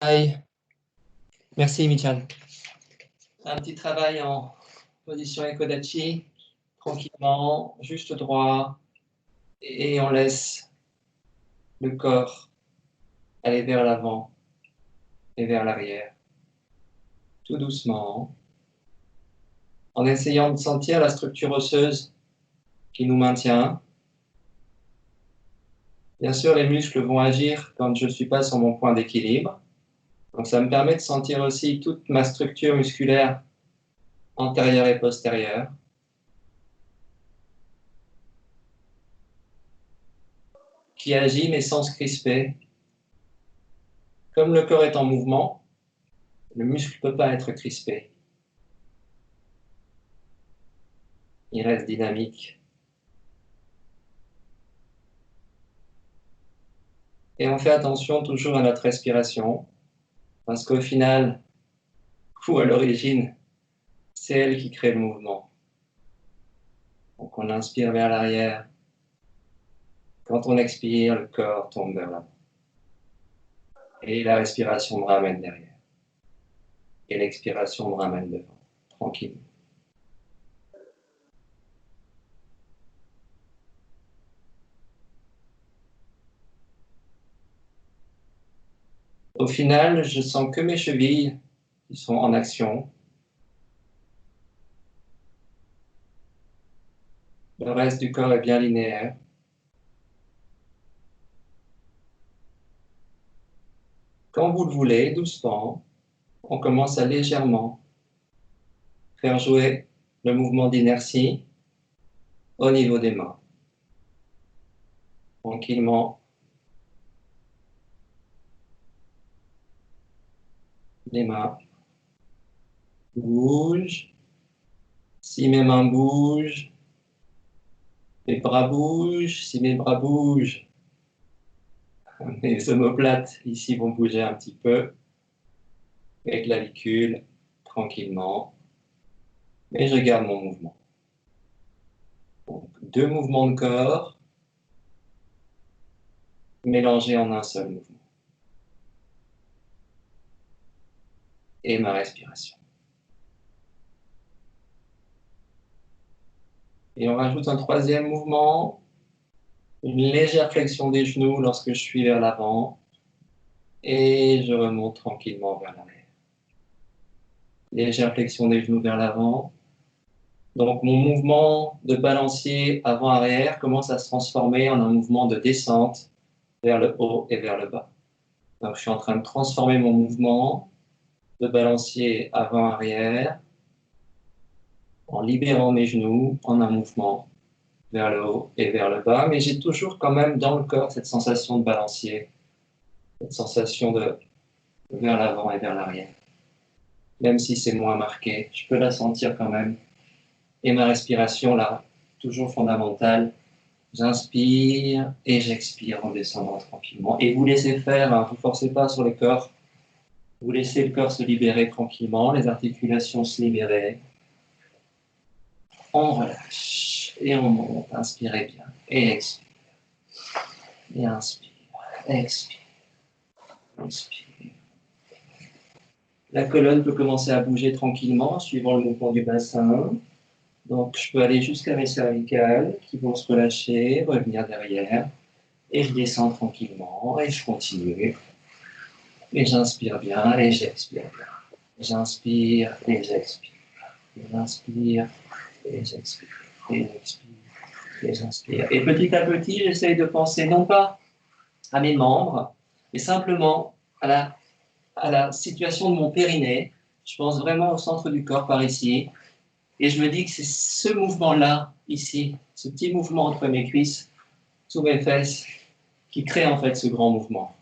Aïe. Merci, Michan. Un petit travail en position Ekodachi, tranquillement, juste droit, et on laisse le corps aller vers l'avant et vers l'arrière, tout doucement, en essayant de sentir la structure osseuse qui nous maintient. Bien sûr, les muscles vont agir quand je ne suis pas sur mon point d'équilibre. Donc ça me permet de sentir aussi toute ma structure musculaire antérieure et postérieure. Qui agit mais sans se crisper. Comme le corps est en mouvement, le muscle ne peut pas être crispé. Il reste dynamique. Et on fait attention toujours à notre respiration, parce qu'au final, ou à l'origine, c'est elle qui crée le mouvement. Donc on inspire vers l'arrière. Quand on expire, le corps tombe vers l'avant. Et la respiration me ramène derrière. Et l'expiration me ramène devant, tranquillement. Au final, je sens que mes chevilles qui sont en action. Le reste du corps est bien linéaire. Quand vous le voulez, doucement, on commence à légèrement faire jouer le mouvement d'inertie au niveau des mains. Tranquillement, les mains bougent. Si mes mains bougent, mes bras bougent. Si mes bras bougent, mes omoplates ici vont bouger un petit peu. Les clavicules, tranquillement. Et je garde mon mouvement. Donc, 2 mouvements de corps mélangés en un seul mouvement. Et ma respiration. Et on rajoute un 3e mouvement, une légère flexion des genoux lorsque je suis vers l'avant, et je remonte tranquillement vers l'arrière. Légère flexion des genoux vers l'avant. Donc mon mouvement de balancier avant-arrière commence à se transformer en un mouvement de descente vers le haut et vers le bas. Donc je suis en train de transformer mon mouvement de balancier avant-arrière en libérant mes genoux en un mouvement vers le haut et vers le bas, mais j'ai toujours quand même dans le corps cette sensation de balancier, cette sensation de vers l'avant et vers l'arrière. Même si c'est moins marqué, je peux la sentir quand même. Et ma respiration, là, toujours fondamentale, j'inspire et j'expire en descendant tranquillement. Et vous laissez faire, hein, vous ne forcez pas sur le corps, vous laissez le corps se libérer tranquillement, les articulations se libérer. On relâche et on monte, inspirez bien et expire. Et inspire, expire, inspire. La colonne peut commencer à bouger tranquillement, suivant le mouvement du bassin. Donc, je peux aller jusqu'à mes cervicales qui vont se relâcher, revenir derrière. Et je descends tranquillement et je continue. Et j'inspire bien et j'expire bien. J'inspire et j'expire. J'inspire et j'expire. Et j'expire et j'inspire. Et petit à petit, j'essaye de penser non pas à mes membres, mais simplement à la situation de mon périnée. Je pense vraiment au centre du corps par ici. Et je me dis que c'est ce mouvement-là, ici, ce petit mouvement entre mes cuisses, sous mes fesses, qui crée en fait ce grand mouvement.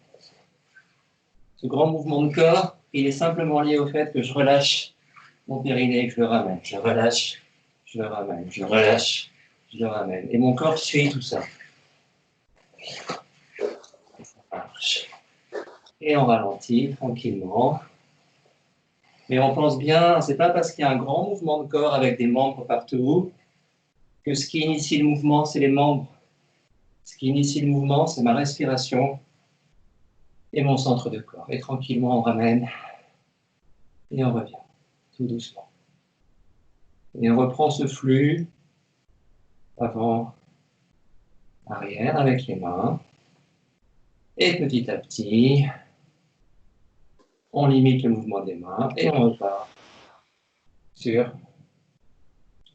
Ce grand mouvement de corps, il est simplement lié au fait que je relâche mon périnée et que je le ramène. Je relâche, je le ramène, je relâche, je le ramène. Et mon corps suit tout ça. Ça marche. Et on ralentit tranquillement. Mais on pense bien, c'est pas parce qu'il y a un grand mouvement de corps avec des membres partout que ce qui initie le mouvement, c'est les membres. Ce qui initie le mouvement, c'est ma respiration et mon centre de corps. Et tranquillement, on ramène et on revient, tout doucement. Et on reprend ce flux avant, arrière avec les mains. Et petit à petit, on limite le mouvement des mains et on repart sur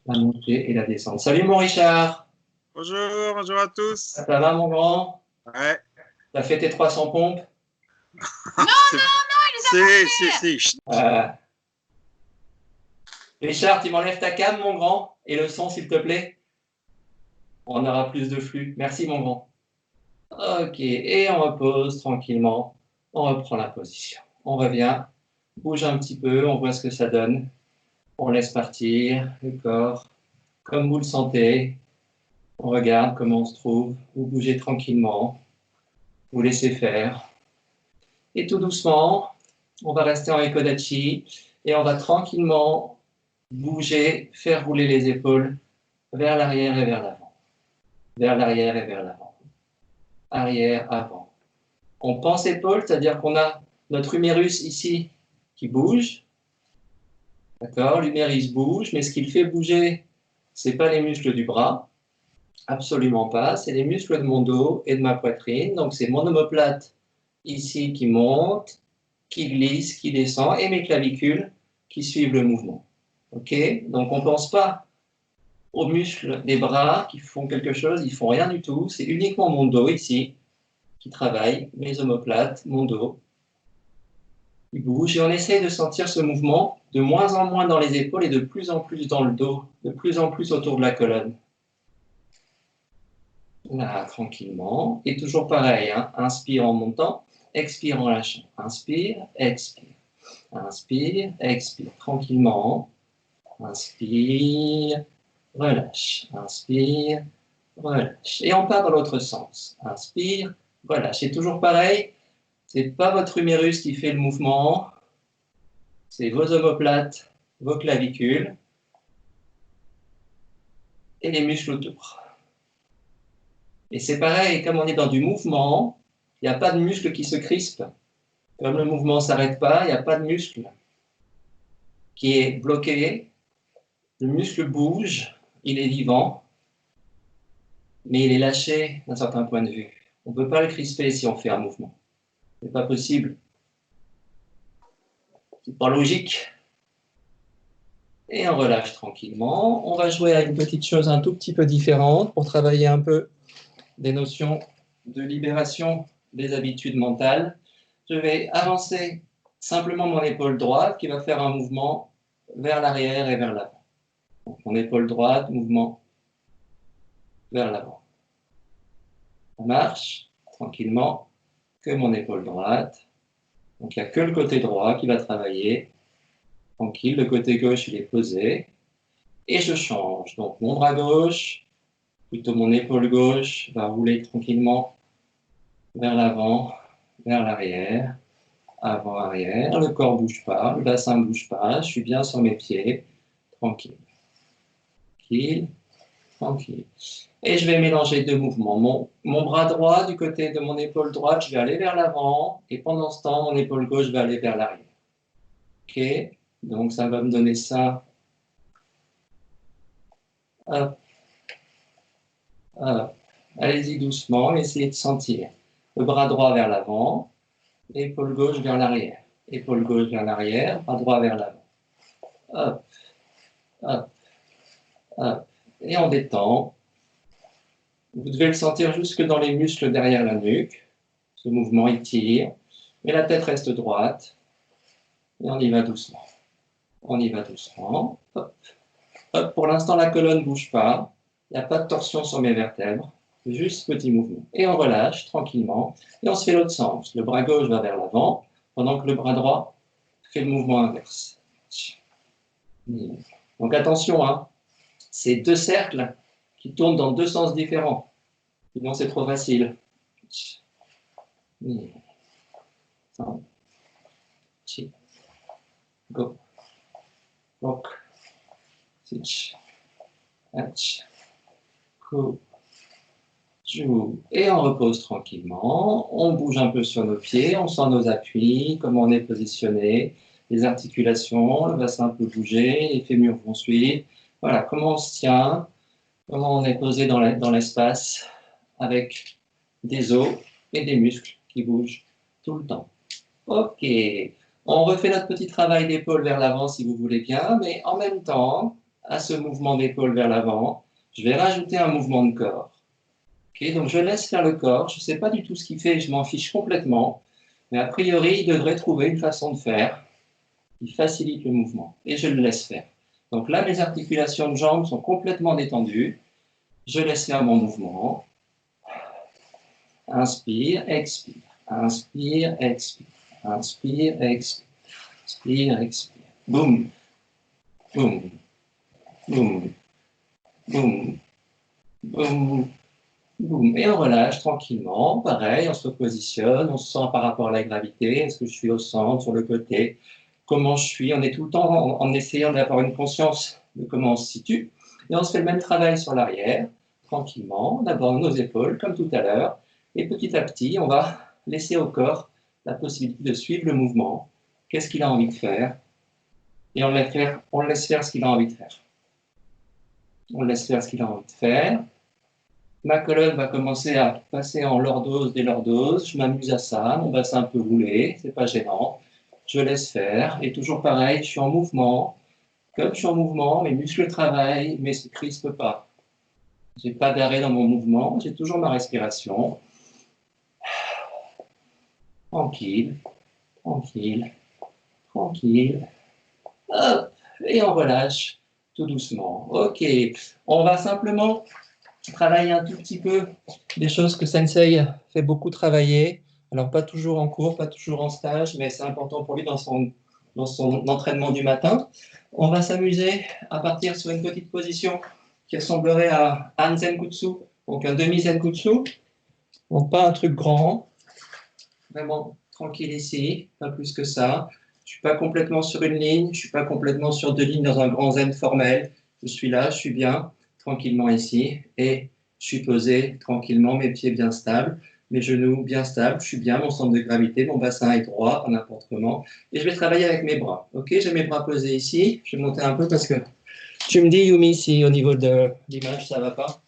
la montée et la descente. Salut mon Richard! Bonjour, bonjour à tous. Ça va mon grand? Ouais. T'as fait tes 300 pompes? Non, il les a pas fait. Si. Richard, tu m'enlèves ta cam, mon grand, et le son, s'il te plaît. On aura plus de flux. Merci, mon grand. Ok, et on repose tranquillement. On reprend la position. On revient, bouge un petit peu, on voit ce que ça donne. On laisse partir le corps comme vous le sentez. On regarde comment on se trouve. Vous bougez tranquillement. Vous laissez faire. Et tout doucement, on va rester en Ekodachi et on va tranquillement bouger, faire rouler les épaules vers l'arrière et vers l'avant. Vers l'arrière et vers l'avant. Arrière, avant. On pense épaules, c'est-à-dire qu'on a notre humérus ici qui bouge. D'accord? L'humérus bouge, mais ce qui le fait bouger, ce n'est pas les muscles du bras. Absolument pas. C'est les muscles de mon dos et de ma poitrine. Donc, c'est mon omoplate ici qui monte, qui glisse, qui descend, et mes clavicules qui suivent le mouvement. Ok? Donc, on ne pense pas aux muscles des bras qui font quelque chose, ils font rien du tout. C'est uniquement mon dos ici qui travaille, mes omoplates, mon dos. Il bouge et on essaye de sentir ce mouvement de moins en moins dans les épaules et de plus en plus dans le dos, de plus en plus autour de la colonne. Là, tranquillement. Et toujours pareil, hein? Inspire en montant, expire en lâchant. Inspire, expire. Inspire, expire. Tranquillement. Inspire, relâche. Inspire, relâche. Et on part dans l'autre sens. Inspire, relâche. C'est toujours pareil. Ce n'est pas votre humérus qui fait le mouvement. C'est vos omoplates, vos clavicules et les muscles autour. Et c'est pareil, comme on est dans du mouvement, il n'y a pas de muscle qui se crispe. Comme le mouvement ne s'arrête pas, il n'y a pas de muscle qui est bloqué. Le muscle bouge, il est vivant, mais il est lâché d'un certain point de vue. On ne peut pas le crisper si on fait un mouvement. Ce n'est pas possible. C'est pas logique. Et on relâche tranquillement. On va jouer à une petite chose un tout petit peu différente pour travailler un peu des notions de libération des habitudes mentales. Je vais avancer simplement mon épaule droite qui va faire un mouvement vers l'arrière et vers l'avant. Donc, mon épaule droite, mouvement vers l'avant. On marche tranquillement que mon épaule droite. Donc il n'y a que le côté droit qui va travailler. Tranquille, le côté gauche il est posé. Et je change. Donc mon bras gauche, plutôt mon épaule gauche, va rouler tranquillement vers l'avant, vers l'arrière, avant, arrière. Le corps ne bouge pas, le bassin ne bouge pas. Je suis bien sur mes pieds. Tranquille. Tranquille. Tranquille. Et je vais mélanger deux mouvements. Mon bras droit, du côté de mon épaule droite, je vais aller vers l'avant. Et pendant ce temps, mon épaule gauche va aller vers l'arrière. Ok? Donc, ça va me donner ça. Hop. Hop. Allez-y doucement, essayez de sentir. Le bras droit vers l'avant, l'épaule gauche vers l'arrière. Épaule gauche vers l'arrière, bras droit vers l'avant. Hop. Hop. Hop. Et on détend. Vous devez le sentir jusque dans les muscles derrière la nuque. Ce mouvement, il tire. Mais la tête reste droite. Et on y va doucement. On y va doucement. Hop. Hop. Pour l'instant, la colonne ne bouge pas. Il n'y a pas de torsion sur mes vertèbres. Juste petit mouvement. Et on relâche tranquillement. Et on se fait l'autre sens. Le bras gauche va vers l'avant, pendant que le bras droit fait le mouvement inverse. Donc attention, hein. C'est deux cercles qui tournent dans deux sens différents. Sinon, c'est trop facile. Go. Rock. Switch. Hatch. Go. j'ouvre et on repose tranquillement. On bouge un peu sur nos pieds, on sent nos appuis, comment on est positionné, les articulations, le bassin peut bouger, les fémurs vont suivre. Voilà, comment on se tient, comment on est posé dans l'espace avec des os et des muscles qui bougent tout le temps. Ok, on refait notre petit travail d'épaule vers l'avant si vous voulez bien, mais en même temps, à ce mouvement d'épaule vers l'avant, je vais rajouter un mouvement de corps. Okay, donc je laisse faire le corps, je ne sais pas du tout ce qu'il fait, je m'en fiche complètement, mais a priori, il devrait trouver une façon de faire qui facilite le mouvement, et je le laisse faire. Donc là, mes articulations de jambes sont complètement détendues, je laisse faire mon mouvement, inspire, expire, inspire, expire, inspire, expire, inspire, expire, boum, boum, boum, boum, boum. Boum. Et on relâche tranquillement, pareil, on se repositionne, on se sent par rapport à la gravité, est-ce que je suis au centre, sur le côté, comment je suis, on est tout le temps en essayant d'avoir une conscience de comment on se situe, et on se fait le même travail sur l'arrière, tranquillement, on aborde nos épaules, comme tout à l'heure, et petit à petit, on va laisser au corps la possibilité de suivre le mouvement, qu'est-ce qu'il a envie de faire, et on le laisse faire ce qu'il a envie de faire. On le laisse faire ce qu'il a envie de faire. Ma colonne va commencer à passer en lordose, délordose. Je m'amuse à ça. Mon bassin peut rouler, c'est pas gênant. Je laisse faire. Et toujours pareil, je suis en mouvement. Comme je suis en mouvement, mes muscles travaillent, mais ne se crispent pas. Je n'ai pas d'arrêt dans mon mouvement. J'ai toujours ma respiration. Tranquille, tranquille, tranquille. Hop, et on relâche tout doucement. Ok, on va simplement travailler un tout petit peu des choses que Sensei fait beaucoup travailler. Alors, pas toujours en cours, pas toujours en stage, mais c'est important pour lui dans son entraînement du matin. On va s'amuser à partir sur une petite position qui ressemblerait à un Zenkutsu, donc un demi-Zenkutsu. Donc, pas un truc grand, vraiment tranquille ici, pas plus que ça. Je ne suis pas complètement sur une ligne, je ne suis pas complètement sur deux lignes dans un grand zen formel. Je suis là, je suis bien, tranquillement ici, et je suis posé tranquillement, mes pieds bien stables, mes genoux bien stables, je suis bien, mon centre de gravité, mon bassin est droit, pas n'importe comment, et je vais travailler avec mes bras. Ok, j'ai mes bras posés ici, je vais monter un peu parce que tu me dis, Yumi, si au niveau de l'image ça ne va pas.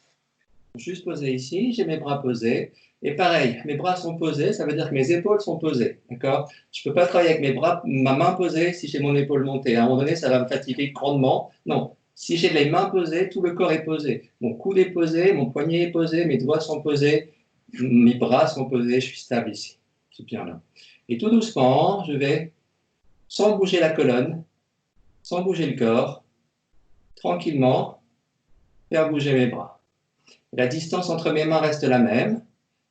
Juste posé ici, j'ai mes bras posés. Et pareil, mes bras sont posés, ça veut dire que mes épaules sont posées. D'accord? Je ne peux pas travailler avec mes bras, ma main posée si j'ai mon épaule montée. À un moment donné, ça va me fatiguer grandement. Non. Si j'ai les mains posées, tout le corps est posé. Mon coude est posé, mon poignet est posé, mes doigts sont posés, mes bras sont posés, je suis stable ici. C'est bien là. Et tout doucement, je vais, sans bouger la colonne, sans bouger le corps, tranquillement, faire bouger mes bras. La distance entre mes mains reste la même,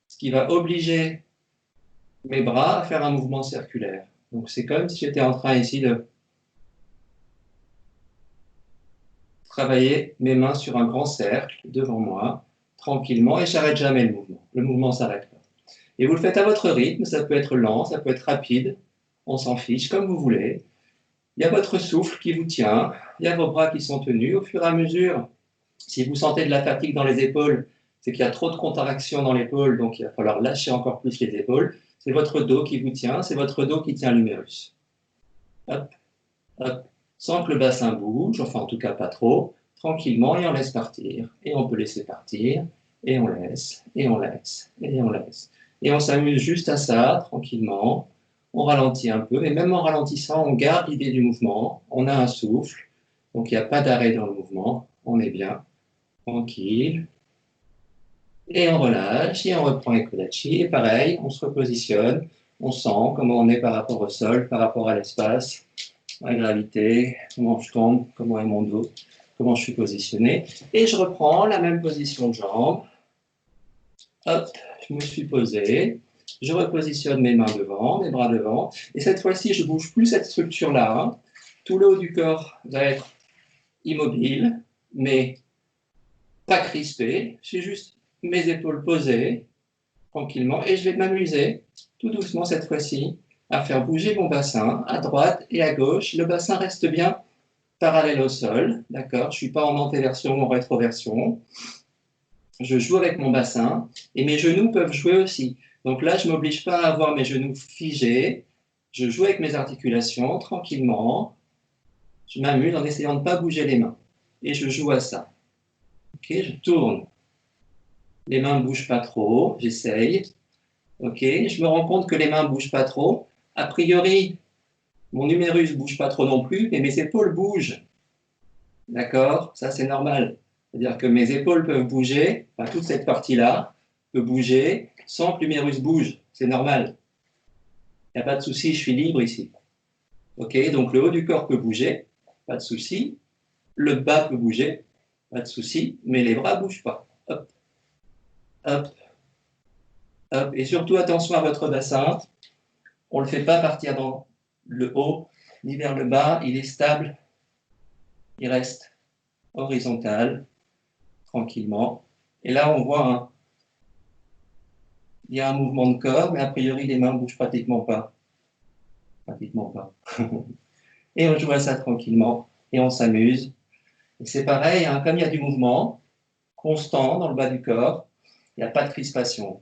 ce qui va obliger mes bras à faire un mouvement circulaire. Donc c'est comme si j'étais en train ici de travailler mes mains sur un grand cercle devant moi, tranquillement, et j'arrête jamais le mouvement. Le mouvement ne s'arrête pas. Et vous le faites à votre rythme, ça peut être lent, ça peut être rapide, on s'en fiche, comme vous voulez. Il y a votre souffle qui vous tient, il y a vos bras qui sont tenus. Au fur et à mesure, si vous sentez de la fatigue dans les épaules, c'est qu'il y a trop de contraction dans l'épaule, donc il va falloir lâcher encore plus les épaules. C'est votre dos qui vous tient, c'est votre dos qui tient l'humérus. Hop, hop, sans que le bassin bouge, enfin en tout cas pas trop, tranquillement, et on laisse partir. Et on peut laisser partir, et on laisse, et on laisse, et on laisse. Et on s'amuse juste à ça, tranquillement. On ralentit un peu, mais même en ralentissant, on garde l'idée du mouvement. On a un souffle, donc il n'y a pas d'arrêt dans le mouvement. On est bien, tranquille. Et on relâche, et on reprend les Kodachi. Et pareil, on se repositionne, on sent comment on est par rapport au sol, par rapport à l'espace, à la gravité, comment je tombe, comment est mon dos, comment je suis positionné. Et je reprends la même position de jambe. Hop, je me suis posé. Je repositionne mes mains devant, mes bras devant. Et cette fois-ci, je ne bouge plus cette structure-là. Hein. Tout le haut du corps va être immobile, mais pas crispé. J'ai juste mes épaules posées, tranquillement. Et je vais m'amuser, tout doucement cette fois-ci, à faire bouger mon bassin à droite et à gauche. Le bassin reste bien parallèle au sol. D'accord? Je ne suis pas en antéversion ou en rétroversion. je joue avec mon bassin et mes genoux peuvent jouer aussi. Donc là, je ne m'oblige pas à avoir mes genoux figés. Je joue avec mes articulations tranquillement. Je m'amuse en essayant de ne pas bouger les mains. Et je joue à ça. Ok, je tourne. Les mains ne bougent pas trop. J'essaye. Ok, je me rends compte que les mains ne bougent pas trop. A priori, mon numérus ne bouge pas trop non plus, mais mes épaules bougent. D'accord? Ça, c'est normal. C'est-à-dire que mes épaules peuvent bouger, enfin, toute cette partie-là peut bouger sans que l'humérus bouge. C'est normal. Il n'y a pas de souci, je suis libre ici. Ok, donc le haut du corps peut bouger, pas de souci. Le bas peut bouger, pas de souci, mais les bras ne bougent pas. Hop, hop, hop. Et surtout, attention à votre bassin. On ne le fait pas partir dans le haut ni vers le bas. Il est stable. Il reste horizontal, tranquillement. Et là, on voit il y a un mouvement de corps, mais a priori, les mains ne bougent pratiquement pas. Pratiquement pas. Et on joue à ça tranquillement et on s'amuse. Et c'est pareil, hein, comme il y a du mouvement constant dans le bas du corps, il n'y a pas de crispation.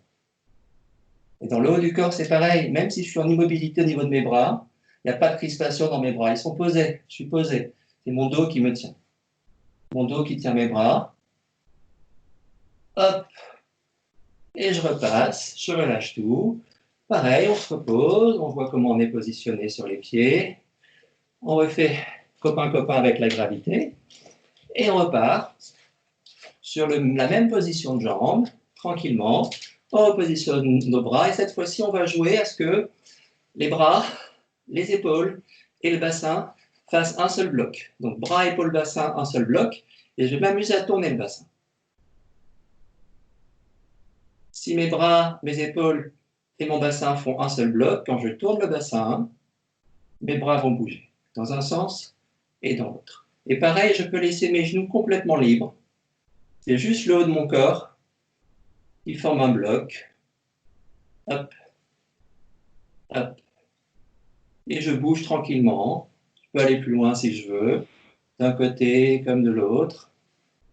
Et dans le haut du corps, c'est pareil. Même si je suis en immobilité au niveau de mes bras, il n'y a pas de crispation dans mes bras. Ils sont posés. Je suis posé. C'est mon dos qui me tient. Mon dos qui tient mes bras. Hop. Et je repasse. Je relâche tout. Pareil, on se repose. On voit comment on est positionné sur les pieds. On refait copain-copain avec la gravité. Et on repart sur la même position de jambes, tranquillement. On repositionne nos bras et cette fois-ci, on va jouer à ce que les bras, les épaules et le bassin fassent un seul bloc. Donc bras, épaules, bassin, un seul bloc. Et je vais m'amuser à tourner le bassin. Si mes bras, mes épaules et mon bassin font un seul bloc, quand je tourne le bassin, mes bras vont bouger dans un sens et dans l'autre. Et pareil, je peux laisser mes genoux complètement libres. C'est juste le haut de mon corps qui forme un bloc. Hop, hop. Et je bouge tranquillement. Je peux aller plus loin si je veux, d'un côté comme de l'autre,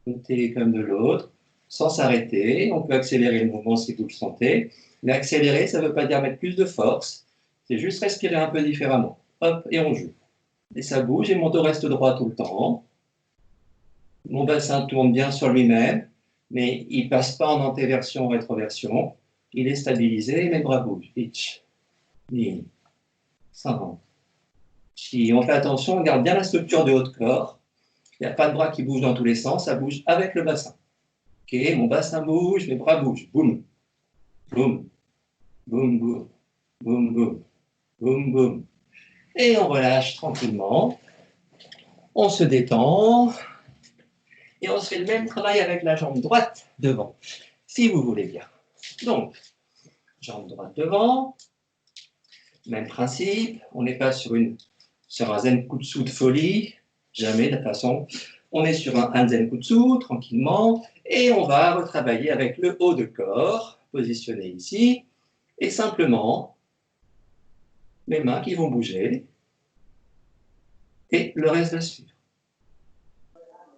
côté comme de l'autre, sans s'arrêter. On peut accélérer le mouvement si vous le sentez. Mais accélérer, ça ne veut pas dire mettre plus de force. C'est juste respirer un peu différemment. Hop, et on joue. Et ça bouge et mon dos reste droit tout le temps. Mon bassin tourne bien sur lui-même, mais il ne passe pas en antéversion ou rétroversion. Il est stabilisé et mes bras bougent. Pitch, ligne, 50. Si on fait attention, on garde bien la structure de haut de corps. Il n'y a pas de bras qui bougent dans tous les sens, ça bouge avec le bassin. Ok, mon bassin bouge, mes bras bougent. Boum, boum, boum, boum, boum, boum, boum, boum. Et on relâche tranquillement. On se détend. Et on se fait le même travail avec la jambe droite devant, si vous voulez bien. Donc, jambe droite devant, même principe, on n'est pas sur un Zenkutsu de folie, jamais de toute façon. On est sur un Zenkutsu, tranquillement, et on va retravailler avec le haut de corps, positionné ici, et simplement, mes mains qui vont bouger, et le reste va suivre.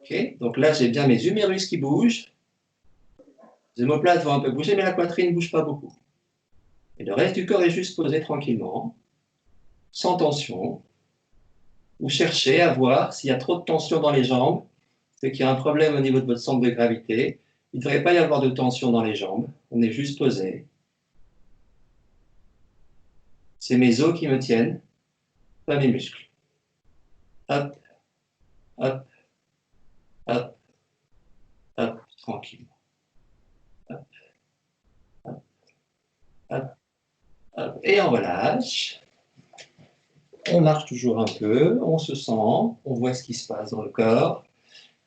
Okay, donc là, j'ai bien mes humérus qui bougent, les omoplates vont un peu bouger, mais la poitrine ne bouge pas beaucoup. Et le reste du corps est juste posé tranquillement, sans tension. Vous cherchez à voir s'il y a trop de tension dans les jambes, c'est qu'il y a un problème au niveau de votre centre de gravité. Il ne devrait pas y avoir de tension dans les jambes. On est juste posé. C'est mes os qui me tiennent, pas mes muscles. Hop, hop, hop, hop, tranquillement. Hop, hop, hop, hop. Et on relâche. On marche toujours un peu, on se sent, on voit ce qui se passe dans le corps.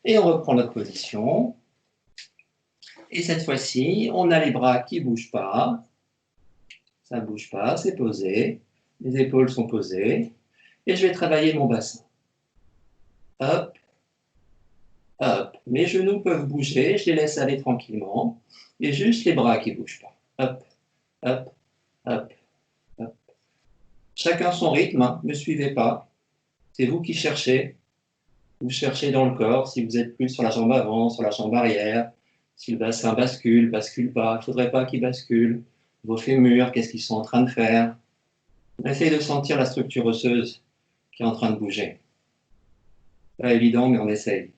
Et on reprend notre position. Et cette fois-ci, on a les bras qui ne bougent pas. Ça ne bouge pas, c'est posé. Les épaules sont posées. Et je vais travailler mon bassin. Hop, hop. Mes genoux peuvent bouger, je les laisse aller tranquillement. Et juste les bras qui ne bougent pas. Hop, hop, hop, hop. Chacun son rythme, hein. Ne me suivez pas. C'est vous qui cherchez. Vous cherchez dans le corps, si vous êtes plus sur la jambe avant, sur la jambe arrière, Si le bassin bascule, bascule pas, il ne faudrait pas qu'il bascule. Vos fémurs, qu'est-ce qu'ils sont en train de faire? Essayez de sentir la structure osseuse qui est en train de bouger. Pas évident, mais on essaye.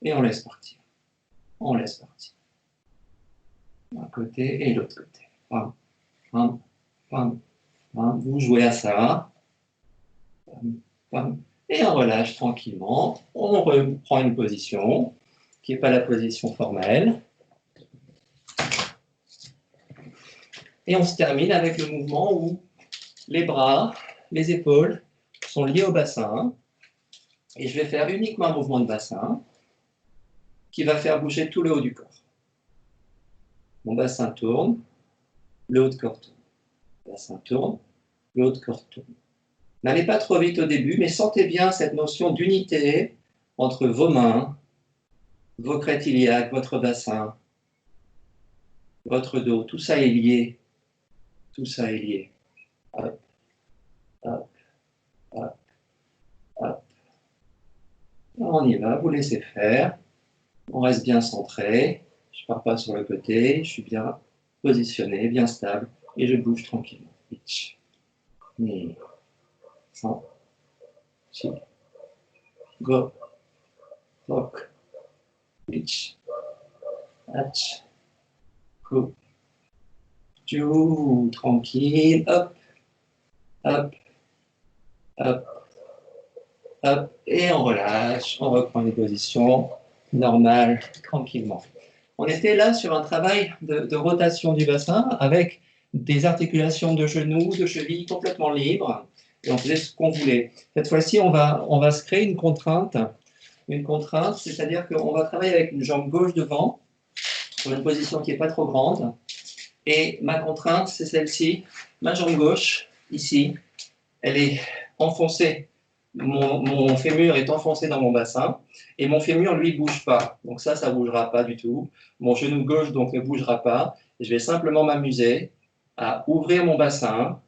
Et on laisse partir. On laisse partir. D'un côté et l'autre côté. Pam, pam, pam, pam. Vous jouez à ça. Pam, pam. Et on relâche tranquillement. On reprend une position qui n'est pas la position formelle. Et on se termine avec le mouvement où les bras, les épaules sont liés au bassin. Et je vais faire uniquement un mouvement de bassin qui va faire bouger tout le haut du corps. Mon bassin tourne, le haut de corps tourne. Le bassin tourne, le haut de corps tourne. N'allez pas trop vite au début, mais sentez bien cette notion d'unité entre vos mains, vos crêtes iliaques, votre bassin, votre dos. Tout ça est lié. Tout ça est lié. Hop, hop, hop, hop. On y va, vous laissez faire. On reste bien centré. Je ne pars pas sur le côté. Je suis bien positionné, bien stable. Et je bouge tranquillement. Itch. Ni. 100. Chi. Go. Rock. Itch. Hatch. Go. Tchou. Tranquille. Hop. Hop. Hop. Hop. Et on relâche. On reprend une position normale, tranquillement. On était là sur un travail de rotation du bassin avec des articulations de genoux, de chevilles complètement libres. Et on faisait ce qu'on voulait. Cette fois-ci, on va se créer une contrainte. Une contrainte, c'est-à-dire qu'on va travailler avec une jambe gauche devant, sur une position qui n'est pas trop grande. Et ma contrainte, c'est celle-ci. Ma jambe gauche, ici, elle est enfoncée. Mon fémur est enfoncé dans mon bassin. Et mon fémur, lui, ne bouge pas. Donc ça ne bougera pas du tout. Mon genou gauche, donc, ne bougera pas. Et je vais simplement m'amuser à ouvrir mon bassin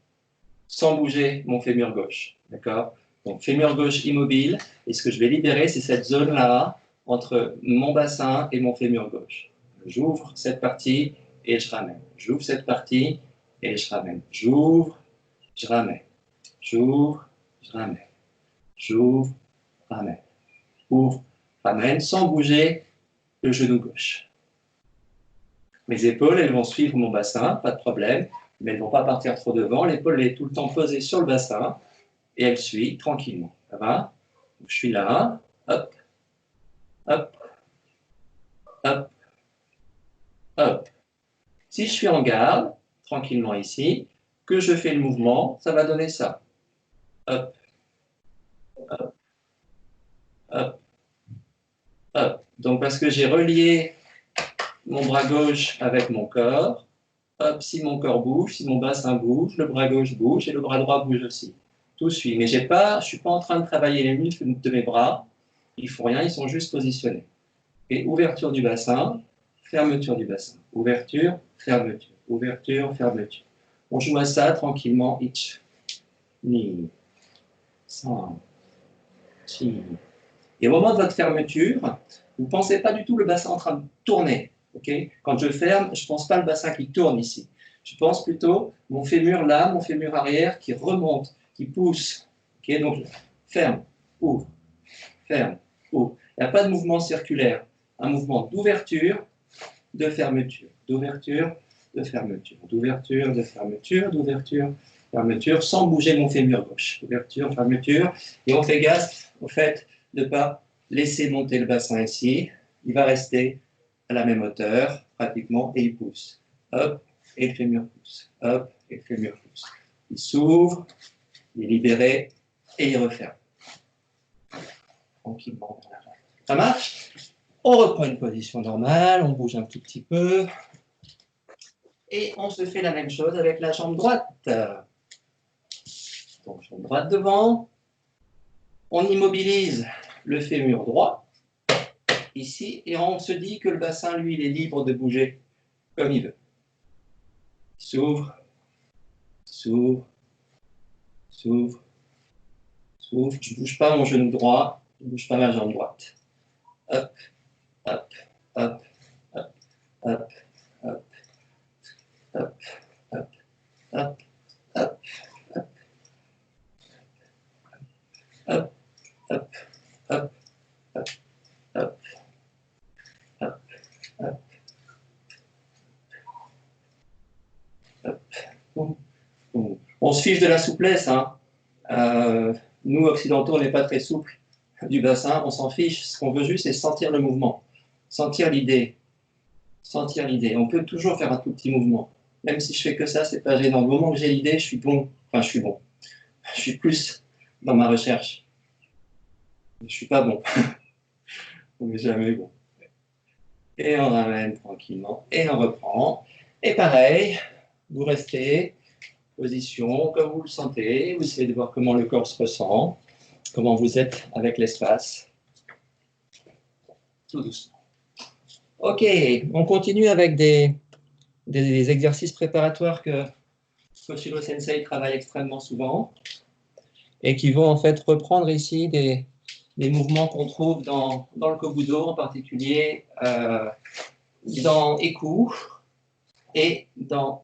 sans bouger mon fémur gauche. D'accord? Donc, fémur gauche immobile. Et ce que je vais libérer, c'est cette zone-là entre mon bassin et mon fémur gauche. J'ouvre cette partie et je ramène. J'ouvre cette partie et je ramène. J'ouvre, je ramène. J'ouvre, je ramène. J'ouvre, ramène. Ouvre, ramène, sans bouger le genou gauche. Mes épaules, elles vont suivre mon bassin, pas de problème, mais elles ne vont pas partir trop devant. L'épaule est tout le temps posée sur le bassin et elle suit tranquillement. Ça va? Donc, je suis là, hop, hop, hop, hop. Si je suis en garde, tranquillement ici, que je fais le mouvement, ça va donner ça. Hop, hop, hop, hop. Donc, parce que j'ai relié mon bras gauche avec mon corps, hop, si mon corps bouge, si mon bassin bouge, le bras gauche bouge et le bras droit bouge aussi. Tout suit. Mais je ne suis pas en train de travailler les muscles de mes bras. Ils ne font rien, ils sont juste positionnés. Et ouverture du bassin, fermeture du bassin. Ouverture, fermeture. Ouverture, fermeture. On joue à ça tranquillement. Itch. Ni. San. Chi. Et au moment de votre fermeture, vous ne pensez pas du tout le bassin en train de tourner. Okay? Quand je ferme, je ne pense pas le bassin qui tourne ici. Je pense plutôt mon fémur là, mon fémur arrière qui remonte, qui pousse. Okay? Donc, ferme, ouvre, ferme, ouvre. Il n'y a pas de mouvement circulaire. Un mouvement d'ouverture, de fermeture, d'ouverture, de fermeture, d'ouverture, de fermeture, d'ouverture, fermeture, sans bouger mon fémur gauche. Ouverture, fermeture. Et on fait gaffe au fait de ne pas laisser monter le bassin ici. Il va rester à la même hauteur, pratiquement, et il pousse. Hop, et le fémur pousse. Hop, et le fémur pousse. Il s'ouvre, il est libéré, et il referme. Tranquillement. Ça marche? On reprend une position normale, on bouge un tout petit peu. Et on se fait la même chose avec la jambe droite. Donc, jambe droite devant. On immobilise le fémur droit, ici, et on se dit que le bassin, lui, il est libre de bouger comme il veut. S'ouvre, s'ouvre, s'ouvre, s'ouvre. Je ne bouge pas mon genou droit, je ne bouge pas ma jambe droite. Hop, hop, hop, hop, hop, hop, hop, hop, hop, hop, hop, hop, hop, hop, hop, hop, hop, boum, boum. On se fiche de la souplesse, hein. Nous, occidentaux, on n'est pas très souples du bassin, on s'en fiche. Ce qu'on veut juste, c'est sentir le mouvement, sentir l'idée, sentir l'idée. On peut toujours faire un tout petit mouvement. Même si je fais que ça, c'est pas gênant. Au moment que j'ai l'idée, je suis bon. Enfin, je suis bon. Je suis plus dans ma recherche. Je suis pas bon. On n'est jamais bon. Et on ramène tranquillement. Et on reprend. Et pareil, vous restez, position, comme vous le sentez. Vous essayez de voir comment le corps se ressent, comment vous êtes avec l'espace. Tout doucement. Ok, on continue avec des exercices préparatoires que Koshiro Sensei travaille extrêmement souvent et qui vont en fait reprendre ici des mouvements qu'on trouve dans le Kobudo, en particulier dans Eku et dans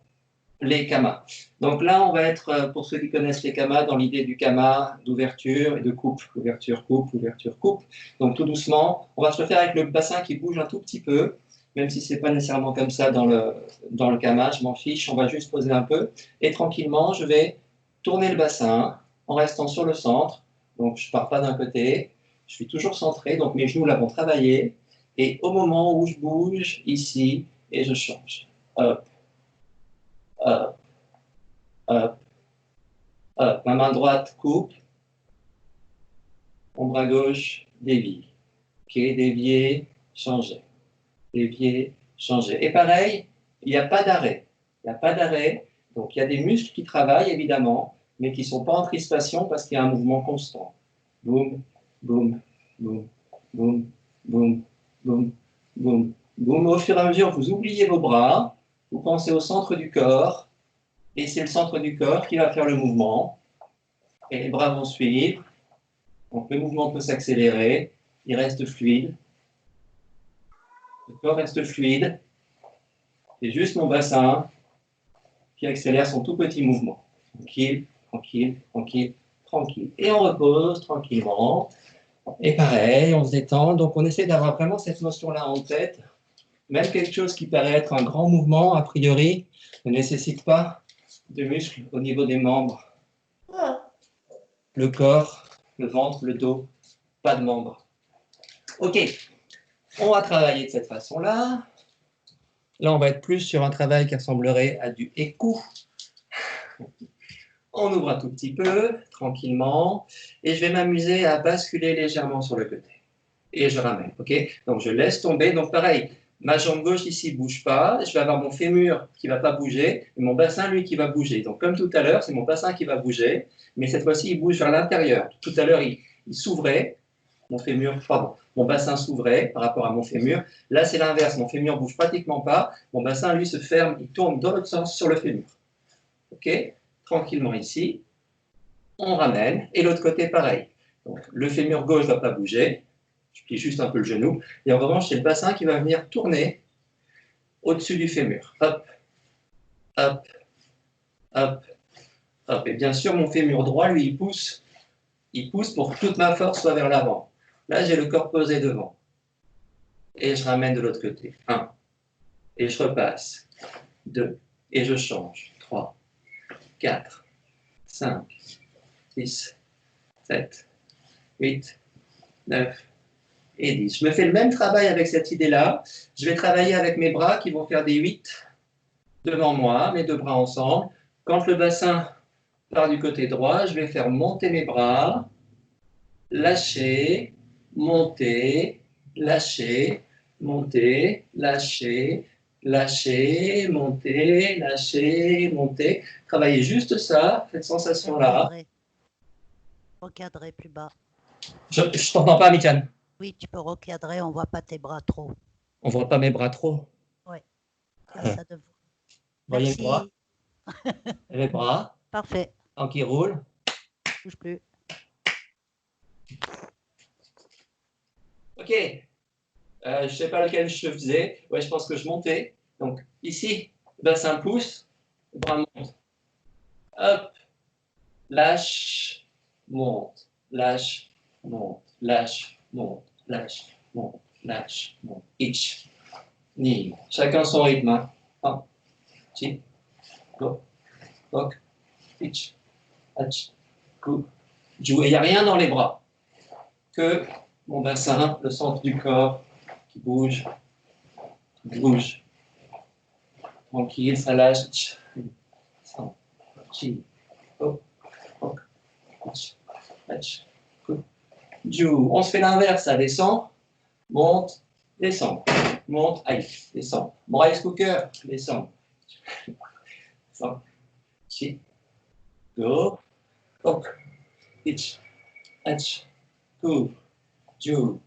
les kamas. Donc là, on va être, pour ceux qui connaissent les kamas, dans l'idée du kama, d'ouverture et de coupe. Ouverture, coupe, ouverture, coupe. Donc tout doucement, on va se le faire avec le bassin qui bouge un tout petit peu, même si ce n'est pas nécessairement comme ça dans le kama, je m'en fiche, on va juste poser un peu. Et tranquillement, je vais tourner le bassin en restant sur le centre. Donc je ne pars pas d'un côté, je suis toujours centré, donc mes genoux là vont travailler. Et au moment où je bouge ici, et je change. Hop, hop, hop, hop. Ma main droite coupe, mon bras gauche dévie. Ok, dévier, changer. Dévier, changer. Et pareil, il n'y a pas d'arrêt. Il n'y a pas d'arrêt. Donc il y a des muscles qui travaillent évidemment, mais qui ne sont pas en crispation parce qu'il y a un mouvement constant. Boum, boum, boum, boum, boum, boum, boum, boum. Au fur et à mesure, vous oubliez vos bras, vous pensez au centre du corps, et c'est le centre du corps qui va faire le mouvement. Et les bras vont suivre. Donc le mouvement peut s'accélérer, il reste fluide. Le corps reste fluide. C'est juste mon bassin qui accélère son tout petit mouvement. Tranquille, tranquille, tranquille, tranquille. Et on repose tranquillement. Et pareil, on se détend. Donc on essaie d'avoir vraiment cette notion-là en tête. Même quelque chose qui paraît être un grand mouvement, a priori, ne nécessite pas de muscles au niveau des membres. Le corps, le ventre, le dos, pas de membres. Ok, on va travailler de cette façon-là. Là, on va être plus sur un travail qui ressemblerait à du Eku. On ouvre un tout petit peu, tranquillement, et je vais m'amuser à basculer légèrement sur le côté. Et je ramène, ok? Donc, je laisse tomber. Donc, pareil, ma jambe gauche ici ne bouge pas. Je vais avoir mon fémur qui ne va pas bouger, et mon bassin, lui, qui va bouger. Donc, comme tout à l'heure, c'est mon bassin qui va bouger, mais cette fois-ci, il bouge vers l'intérieur. Tout à l'heure, il s'ouvrait. Mon fémur, pardon, mon bassin s'ouvrait par rapport à mon fémur. Là, c'est l'inverse. Mon fémur ne bouge pratiquement pas. Mon bassin, lui, se ferme. Il tourne dans l'autre sens sur le fémur. OK? Tranquillement ici. On ramène. Et l'autre côté, pareil. Donc, le fémur gauche ne va pas bouger. Je plie juste un peu le genou. Et en revanche, c'est le bassin qui va venir tourner au-dessus du fémur. Hop, hop, hop, hop. Et bien sûr, mon fémur droit, lui, il pousse. Il pousse pour que toute ma force soit vers l'avant. Là, j'ai le corps posé devant. Et je ramène de l'autre côté. 1. Et je repasse. 2. Et je change. 3, 4, 5, 6, 7, 8, 9 et 10. Je me fais le même travail avec cette idée-là. Je vais travailler avec mes bras qui vont faire des 8 devant moi, mes deux bras ensemble. Quand le bassin part du côté droit, je vais faire monter mes bras, lâcher, monter, lâcher, monter, lâcher, lâcher, monter, lâcher, monter. Travaillez juste ça, cette sensation-là. Recadrer plus bas. Je ne t'entends pas, Michan. Oui, tu peux recadrer, on ne voit pas tes bras trop. On ne voit pas mes bras trop. Oui, ça devrait. Voyez Merci. les bras. Les bras. Parfait. En qui roule. Bouge plus. Ok. Je ne sais pas lequel je faisais. Ouais, je pense que je montais. Donc, ici, bassin pousse, bras monte. Hop, lâche, monte, lâche, monte, lâche, monte, lâche, monte, lâche, monte. Itch, ni. Chacun son rythme. Hein. Un, chi, go, ok, itch, hatch, go, jou. Et il n'y a rien dans les bras. Que mon bassin, le centre du corps qui bouge, tranquille, ça lâche. Chi, go, ok, itch, hatch, go, jou. On se fait l'inverse, ça descend, monte, descend, monte, aïe, descend. Mon rice cooker, descend. Descend. Chi, go, ok, itch, hatch, go, jou,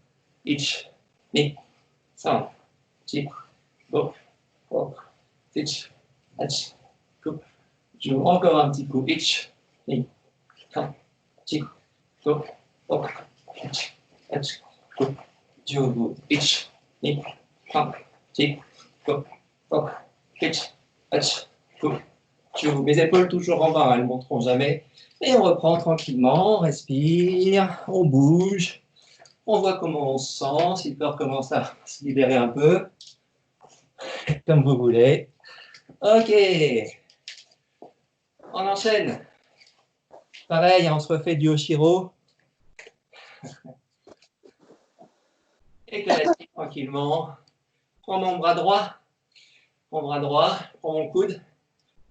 itch, ni, san, chi, go, ok, itch, hatch, go, jou. Encore un petit coup, itch, ni, san, chi, go, ok, itch, hatch, go, jou, itch, ni, san, chi, go, ok, itch, hatch, go, jou. Mes épaules toujours en bas, elles ne monteront jamais. Et on reprend tranquillement, on respire, on bouge, on voit comment on se sent, si le corps commence à se libérer un peu, comme vous voulez. Ok, on enchaîne. Pareil, on se refait du Oshiro. Et classique, tranquillement. Prends mon bras droit, prends mon coude,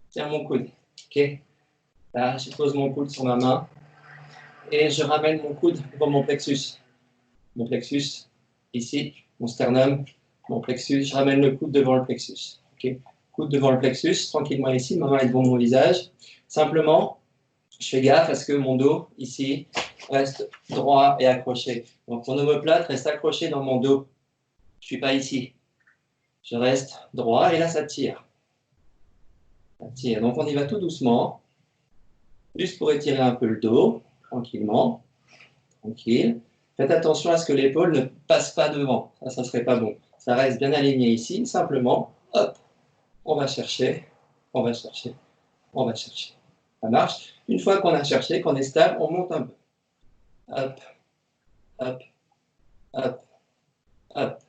tiens mon coude. Ok, là, je pose mon coude sur ma main et je ramène mon coude devant mon plexus. Mon plexus, ici, mon sternum, mon plexus, je ramène le coude devant le plexus. Okay. Coude devant le plexus, tranquillement ici, ma main est devant mon visage. Simplement, je fais gaffe à ce que mon dos, ici, reste droit et accroché. Donc mon omoplate reste accroché dans mon dos. Je ne suis pas ici. Je reste droit et là, ça tire. Ça tire. Donc on y va tout doucement, juste pour étirer un peu le dos, tranquillement, tranquille. Faites attention à ce que l'épaule ne passe pas devant. Ça ne serait pas bon. Ça reste bien aligné ici. Simplement, hop, on va chercher, on va chercher, on va chercher. Ça marche. Une fois qu'on a cherché, qu'on est stable, on monte un peu. Hop, hop, hop, hop,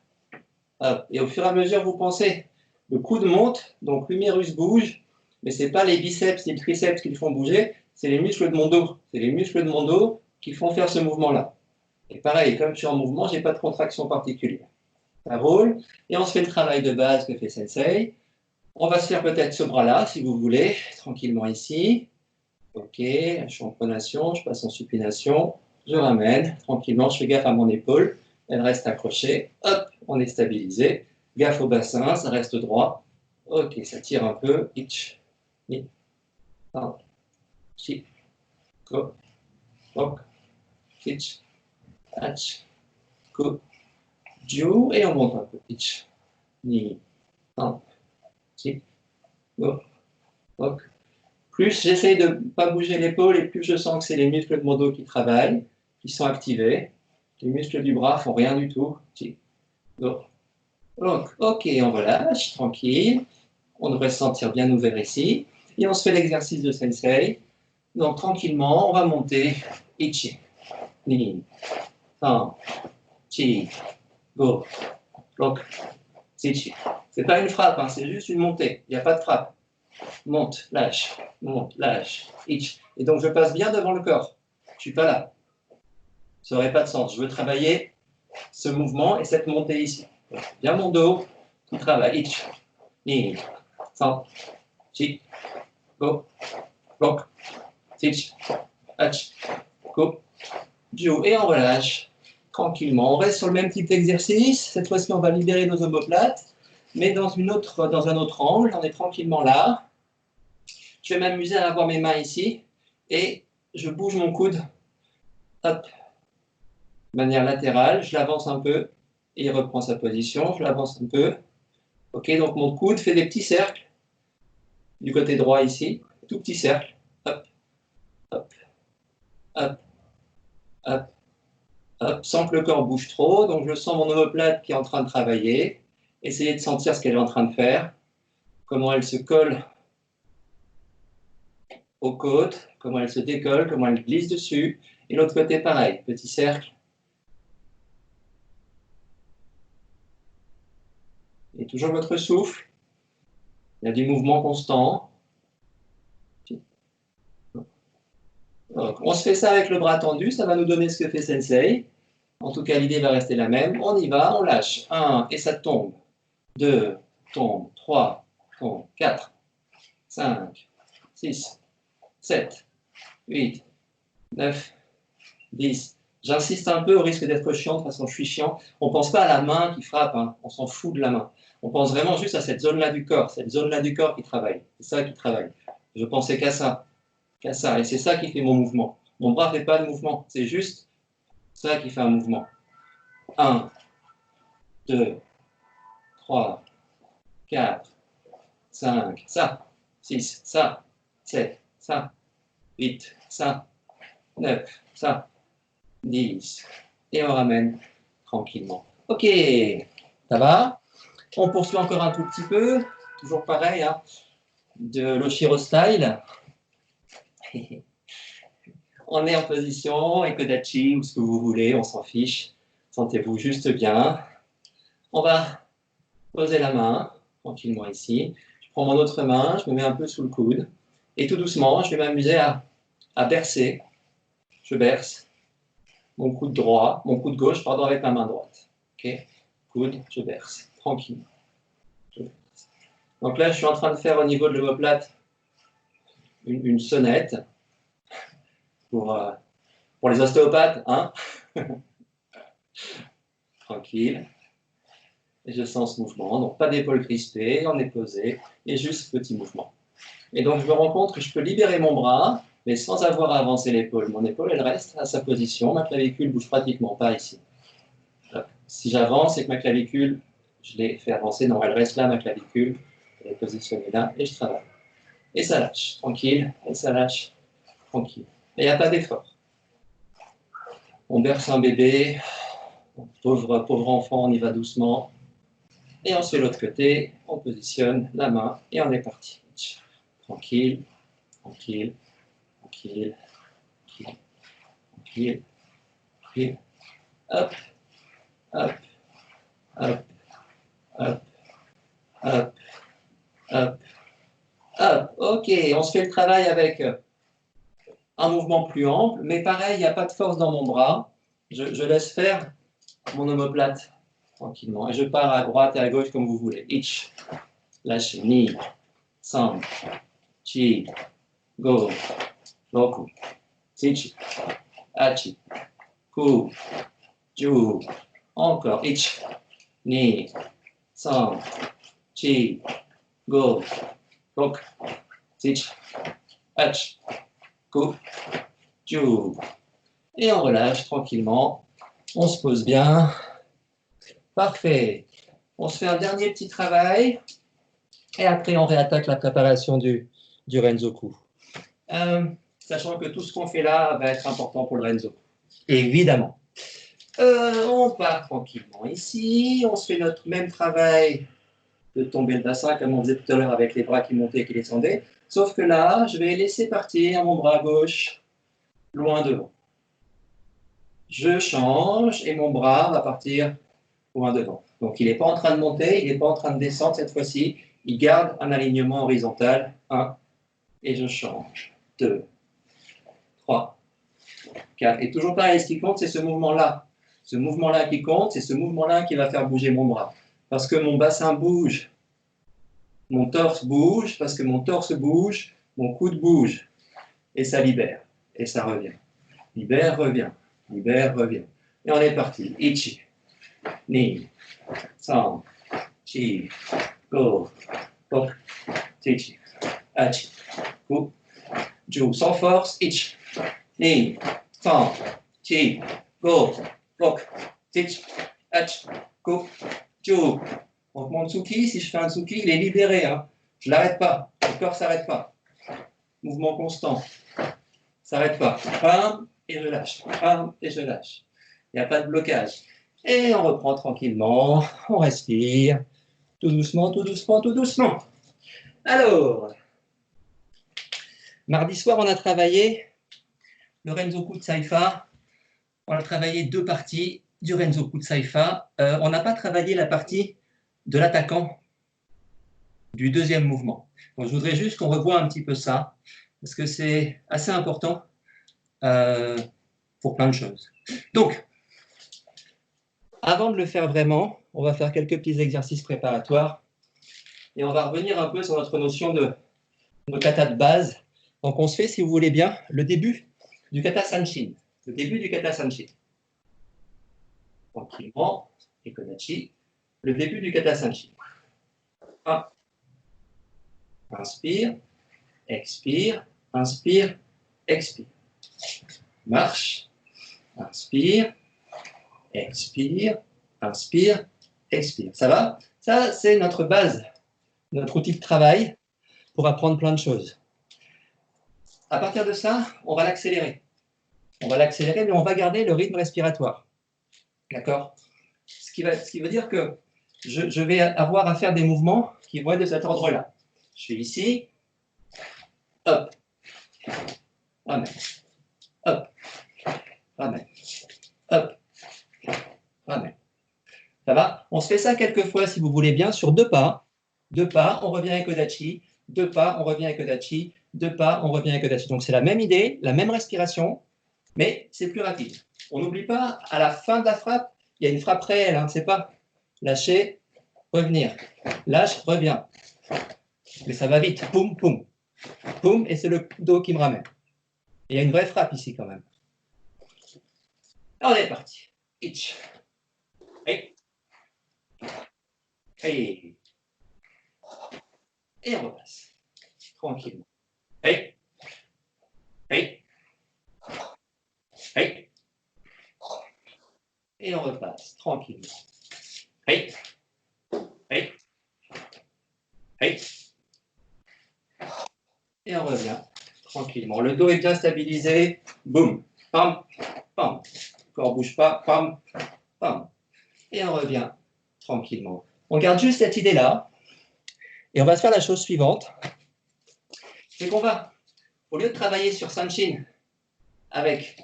hop. Et au fur et à mesure, vous pensez, le coude monte, donc l'humérus bouge, mais ce n'est pas les biceps ni le triceps qui le font bouger, c'est les muscles de mon dos. C'est les muscles de mon dos qui font faire ce mouvement-là. Et pareil, comme je suis en mouvement, je n'ai pas de contraction particulière. Ça roule. Et on se fait le travail de base que fait Sensei. On va se faire peut-être ce bras-là, si vous voulez, tranquillement ici. Ok, je suis en pronation, je passe en supination. Je ramène, tranquillement, je fais gaffe à mon épaule. Elle reste accrochée. Hop, on est stabilisé. Gaffe au bassin, ça reste droit. Ok, ça tire un peu. Itch, ni, un, chi, go, ok, itch, hatch, go, jiu, et on monte un peu. Itch, ni, un, chi, go, ok. Plus j'essaye de ne pas bouger l'épaule et plus je sens que c'est les muscles de mon dos qui travaillent, qui sont activés. Les muscles du bras font rien du tout. Chi, go, ok, ok, on relâche, tranquille. On devrait se sentir bien ouvert ici. Et on se fait l'exercice de Sensei. Donc tranquillement, on va monter. Ichi, ni, san, chi, go, ok, ichi. C'est pas une frappe, hein, c'est juste une montée. Il n'y a pas de frappe. Monte, lâche, itch. Et donc je passe bien devant le corps. Je ne suis pas là. Ça n'aurait pas de sens. Je veux travailler ce mouvement et cette montée ici. Bien mon dos qui travaille. Itch, ni, san, chi, go, bloc, itch, hatch, go, jiu. Et on relâche tranquillement. On reste sur le même type d'exercice. Cette fois-ci, on va libérer nos omoplates, mais dans un autre angle. On est tranquillement là. Je vais m'amuser à avoir mes mains ici et je bouge mon coude, hop, de manière latérale. Je l'avance un peu et il reprend sa position. Je l'avance un peu. Ok, donc mon coude fait des petits cercles du côté droit ici, tout petit cercle. Hop, hop, hop, hop, Hop, sans que le corps bouge trop. Donc, je sens mon omoplate qui est en train de travailler. Essayez de sentir ce qu'elle est en train de faire. Comment elle se colle aux côtes, comment elle se décolle, comment elle glisse dessus. Et l'autre côté, pareil, petit cercle. Et toujours votre souffle. Il y a du mouvement constant. Donc, on se fait ça avec le bras tendu, ça va nous donner ce que fait Sensei. En tout cas, l'idée va rester la même. On y va, on lâche. 1, et ça tombe. 2, tombe. 3, tombe. 4, 5, 6, 7, 8, 9, 10. J'insiste un peu au risque d'être chiant, de toute façon je suis chiant. On ne pense pas à la main qui frappe, hein. On s'en fout de la main. On pense vraiment juste à cette zone-là du corps, cette zone-là du corps qui travaille. C'est ça qui travaille. Je pensais qu'à ça, et c'est ça qui fait mon mouvement. Mon bras ne fait pas de mouvement, c'est juste ça qui fait un mouvement. 1, 2, 3, 4, 5, ça, 6, ça, 7, ça, 8, ça, 9, ça, 10. Et on ramène tranquillement. Ok, ça va? On poursuit encore un tout petit peu. Toujours pareil, hein, de l'Oshiro style. On est en position Ekodachi ou ce que vous voulez, on s'en fiche. Sentez-vous juste bien. On va poser la main tranquillement ici. Je prends mon autre main, je me mets un peu sous le coude. Et tout doucement, je vais m'amuser à bercer. Je berce mon coude droit, mon coude gauche, pardon, avec ma main droite. Ok, coude, je berce tranquillement. Je berce. Donc là, je suis en train de faire au niveau de l'omoplate une sonnette pour les ostéopathes, hein. Tranquille. Et je sens ce mouvement. Donc pas d'épaule crispée, on est posé, et juste petit mouvement. Et donc je me rends compte que je peux libérer mon bras, mais sans avoir à avancer l'épaule. Mon épaule, elle reste à sa position. Ma clavicule ne bouge pratiquement pas ici. Si j'avance, c'est que ma clavicule, je l'ai fait avancer. Non, elle reste là, ma clavicule. Elle est positionnée là, et je travaille. Et ça lâche, tranquille. Et ça lâche, tranquille. Et il n'y a pas d'effort. On berce un bébé. Pauvre enfant, on y va doucement. Et on se fait l'autre côté. On positionne la main, et on est parti. Tranquille, tranquille, tranquille, tranquille, tranquille, tranquille. Hop, hop, hop, hop, hop, hop, hop. Ok, on se fait le travail avec un mouvement plus ample, mais pareil, il n'y a pas de force dans mon bras. Je laisse faire mon omoplate tranquillement. Et je pars à droite et à gauche comme vous voulez. Ich, lâchez, ni, san, chi, go, roku, tichi, achi, ku, ju. Encore. Ich, ni, san, chi, go, roku, tichi, achi, ku, ju. Et on relâche tranquillement. On se pose bien. Parfait. On se fait un dernier petit travail. Et après, on réattaque la préparation du Renzoku. Sachant que tout ce qu'on fait là va être important pour le Renzoku. Évidemment. On part tranquillement ici. On se fait notre même travail de tomber le bassin, comme on faisait tout à l'heure avec les bras qui montaient et qui descendaient. Sauf que là, je vais laisser partir mon bras gauche loin devant. Je change et mon bras va partir loin devant. Donc, il n'est pas en train de monter, il n'est pas en train de descendre cette fois-ci. Il garde un alignement horizontal. 1, et je change. 2, 3, 4. Et toujours pareil, ce qui compte, c'est ce mouvement-là. Ce mouvement-là qui compte, c'est ce mouvement-là qui va faire bouger mon bras. Parce que mon bassin bouge, mon torse bouge, parce que mon torse bouge, mon coude bouge. Et ça libère. Et ça revient. Libère, revient. Libère, revient. Et on est parti. Ichi, ni, san, chi, go, roku, tichi, achi, ku, ju. Sans force. Ich, ni, san, chi, go, roku, tichi, achi, ku, ju. Donc mon tsuki, si je fais un tsuki, il est libéré. Hein. Je ne l'arrête pas. Le corps ne s'arrête pas. Mouvement constant. S'arrête pas. Bam, et je lâche. Bam, et je lâche. Il n'y a pas de blocage. Et on reprend tranquillement, on respire, tout doucement, tout doucement, tout doucement. Alors, mardi soir, on a travaillé le Renzoku Saifa. On a travaillé 2 parties du Renzoku Saifa. On n'a pas travaillé la partie de l'attaquant du deuxième mouvement. Donc, je voudrais juste qu'on revoie un petit peu ça, parce que c'est assez important pour plein de choses. Donc, avant de le faire vraiment, on va faire quelques petits exercices préparatoires et on va revenir un peu sur notre notion de kata de base. Donc, on se fait, si vous voulez bien, le début du kata sanshin. Le début du kata sanshin. Tranquillement, et kodachi. Le début du kata sanshin. 1. Inspire, expire, inspire, expire. Marche, inspire, expire, inspire, expire. Ça va? Ça, c'est notre base, notre outil de travail pour apprendre plein de choses. À partir de ça, on va l'accélérer. On va l'accélérer, mais on va garder le rythme respiratoire. D'accord? Ce qui veut dire que je vais avoir à faire des mouvements qui vont être de cet ordre-là. Je suis ici, hop, ramène, hop, ramène, hop, ramène. Ça va? On se fait ça quelques fois, si vous voulez bien, sur 2 pas. 2 pas, on revient à kodachi. 2 pas, on revient à kodachi. 2 pas, on revient à kodachi. Donc, c'est la même idée, la même respiration, mais c'est plus rapide. On n'oublie pas, à la fin de la frappe, il y a une frappe réelle. Hein, c'est pas lâcher, revenir. Lâche, reviens. Mais ça va vite. Poum, poum. Poum, et c'est le dos qui me ramène. Et il y a une vraie frappe ici, quand même. Alors, on est parti. Ich. Hey. Hey. Et on repasse. Tranquillement. Hey. Hey. Hey. Et on repasse. Tranquillement. Hey. Hey. Hey. Et on revient. Tranquillement. Le dos est bien stabilisé. Boum. Pam. Pam. Le corps ne bouge pas. Pam. Pam. Et on revient. Tranquillement. On garde juste cette idée-là. Et on va se faire la chose suivante. C'est qu'on va, au lieu de travailler sur Sanshin avec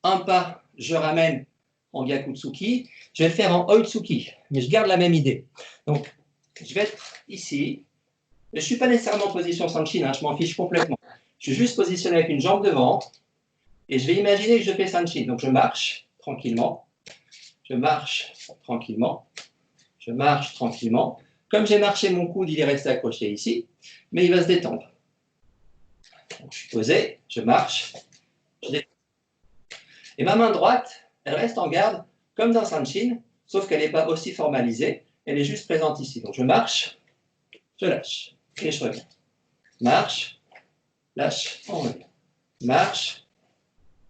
un pas, je ramène en Gyakutsuki, je vais le faire en Oitsuki, mais je garde la même idée. Donc, je vais être ici. Je ne suis pas nécessairement en position Sanshin, hein, je m'en fiche complètement. Je suis juste positionné avec une jambe devant et je vais imaginer que je fais Sanshin. Donc, je marche tranquillement. Je marche tranquillement. Je marche tranquillement. Comme j'ai marché, mon coude, il est resté accroché ici, mais il va se détendre. Donc, je suis posé, je marche, je détends. Et ma main droite, elle reste en garde, comme dans Sanshin, sauf qu'elle n'est pas aussi formalisée, elle est juste présente ici. Donc, je marche, je lâche, et je reviens. Marche, lâche, on revient. Marche,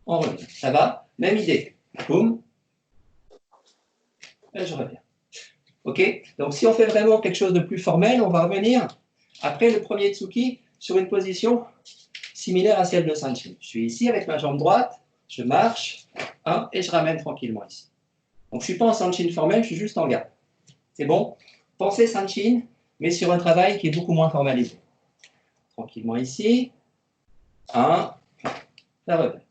on revient. Ça va? Même idée. Boum, et je reviens. OK? Donc, si on fait vraiment quelque chose de plus formel, on va revenir, après le premier Tsuki, sur une position similaire à celle de Sanshin. Je suis ici avec ma jambe droite, je marche, et je ramène tranquillement ici. Donc, je ne suis pas en Sanshin formel, je suis juste en garde. C'est bon? Pensez Sanshin, mais sur un travail qui est beaucoup moins formalisé. Tranquillement ici, ça revient.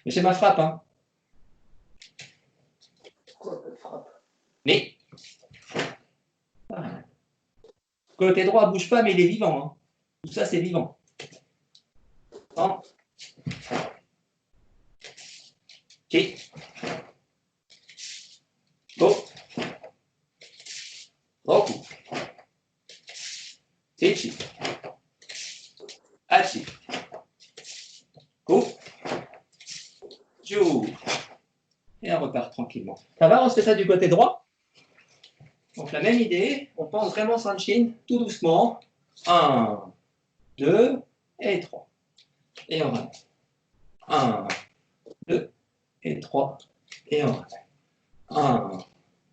Mais c'est ma frappe, hein. Mais, côté droit, ne bouge pas, mais il est vivant. Hein. Tout ça, c'est vivant. Ok. Go. Roku. Techi. Hachi. Go. Ju. Et on repart tranquillement. Ça va, on se fait ça du côté droit. Donc la même idée, on pense vraiment Sanshin, tout doucement. 1, 2 et 3. Et on ramène. 1, 2 et 3. Et on ramène. 1,